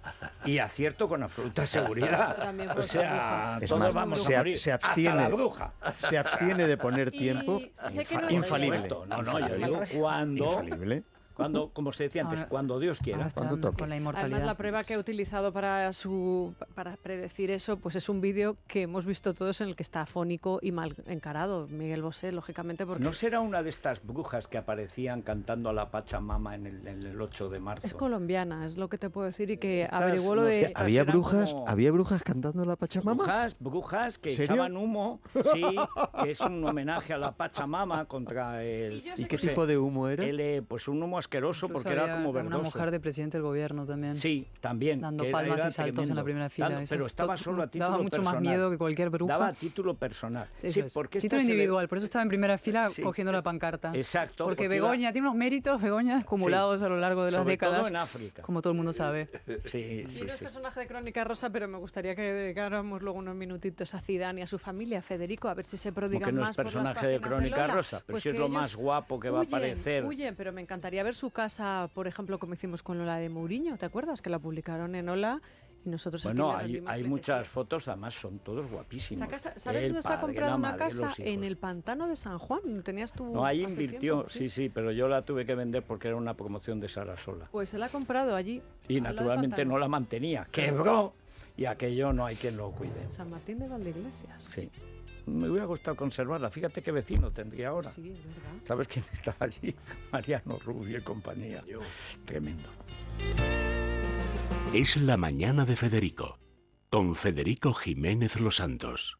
y acierto con absoluta seguridad.
También
O
puedo ser
sea,
Es
todos
más,
vamos
se
a
ab-
morir.
se
Hasta
abstiene.
la bruja.
Se abstiene de poner tiempo.
sé que no-
Infalible.
No, yo digo cuando...
Infalible.
Cuando, como se decía antes,
Ahora-
cuando Dios quiera.
ahora están
Cuando toque.
con la
Además,
inmortalidad.
la prueba que ha utilizado para predecir eso, pues es un vídeo que hemos visto todos en el que está afónico y mal encarado Miguel Bosé, lógicamente, porque
¿No será una de estas brujas que aparecían cantando a la Pachamama en el 8 de marzo?
es colombiana, es lo que te puedo decir, y que
Estas
averiguó lo
no
de...
sé,
¿Había
eran
brujas,
como-
¿Había brujas cantando la Pachamama?
Brujas que
¿Serio?
echaban humo, sí, que es un homenaje a la Pachamama contra el...
¿Y qué tipo de humo era?
Pues un humo asqueroso
Incluso
porque era
había
como
una
verdoso.
mujer de presidente del gobierno también.
Sí, también.
Dando
que
palmas
era
y saltos en
tremendo.
la primera fila.
Dando-
Eso
pero
es
estaba
to-
solo a título
daba mucho
personal.
más miedo que cualquier bruja.
Daba a título personal.
Eso
Sí,
es.
porque
Título
esta se ve-
individual, por eso estaba en primera fila
Sí.
cogiendo la pancarta.
Exacto.
Porque
porque iba-
Begoña tiene unos méritos, Begoña, acumulados a lo largo de las
Sobre todo
décadas.
en África.
Como todo el mundo sabe.
Sí,
Sí,
sí,
no es
sí.
personaje de Crónica Rosa, pero me gustaría que dedicáramos luego unos minutitos a Zidane y a su familia, Federico, a ver si se
Como
prodigan
que no es
más por las
personaje de
páginas
Crónica
Lola.
Rosa, pero
Pues
sí es
que
lo
ellos
más guapo que va a aparecer.
Huyen, pero me encantaría ver su casa, por ejemplo, como hicimos con Lola de Mourinho, ¿te acuerdas? Que la publicaron en Hola y nosotros aquí
Bueno,
le rendimos
hay
pleitesía.
muchas fotos, además son todos guapísimos.
Esa casa- ¿Sabes
El
dónde se ha
padre,
comprado
la
una
madre,
casa?
los
En
hijos.
el pantano de San Juan. ¿Tenías tú
No, ahí
hace
invirtió,
tiempo?
sí, pero yo la tuve que vender porque era una promoción de Sara Sola.
Pues él ha comprado allí.
Y
al lado del
naturalmente
pantano.
no la mantenía, quebró y aquello no hay quien lo cuide.
San Martín de Valdeiglesias.
Sí. Me hubiera gustado conservarla. Fíjate qué vecino tendría ahora.
Sí, es verdad.
¿Sabes quién estaba allí? Mariano Rubio y compañía. Tremendo.
Es la mañana de Federico, con Federico Jiménez Los Santos.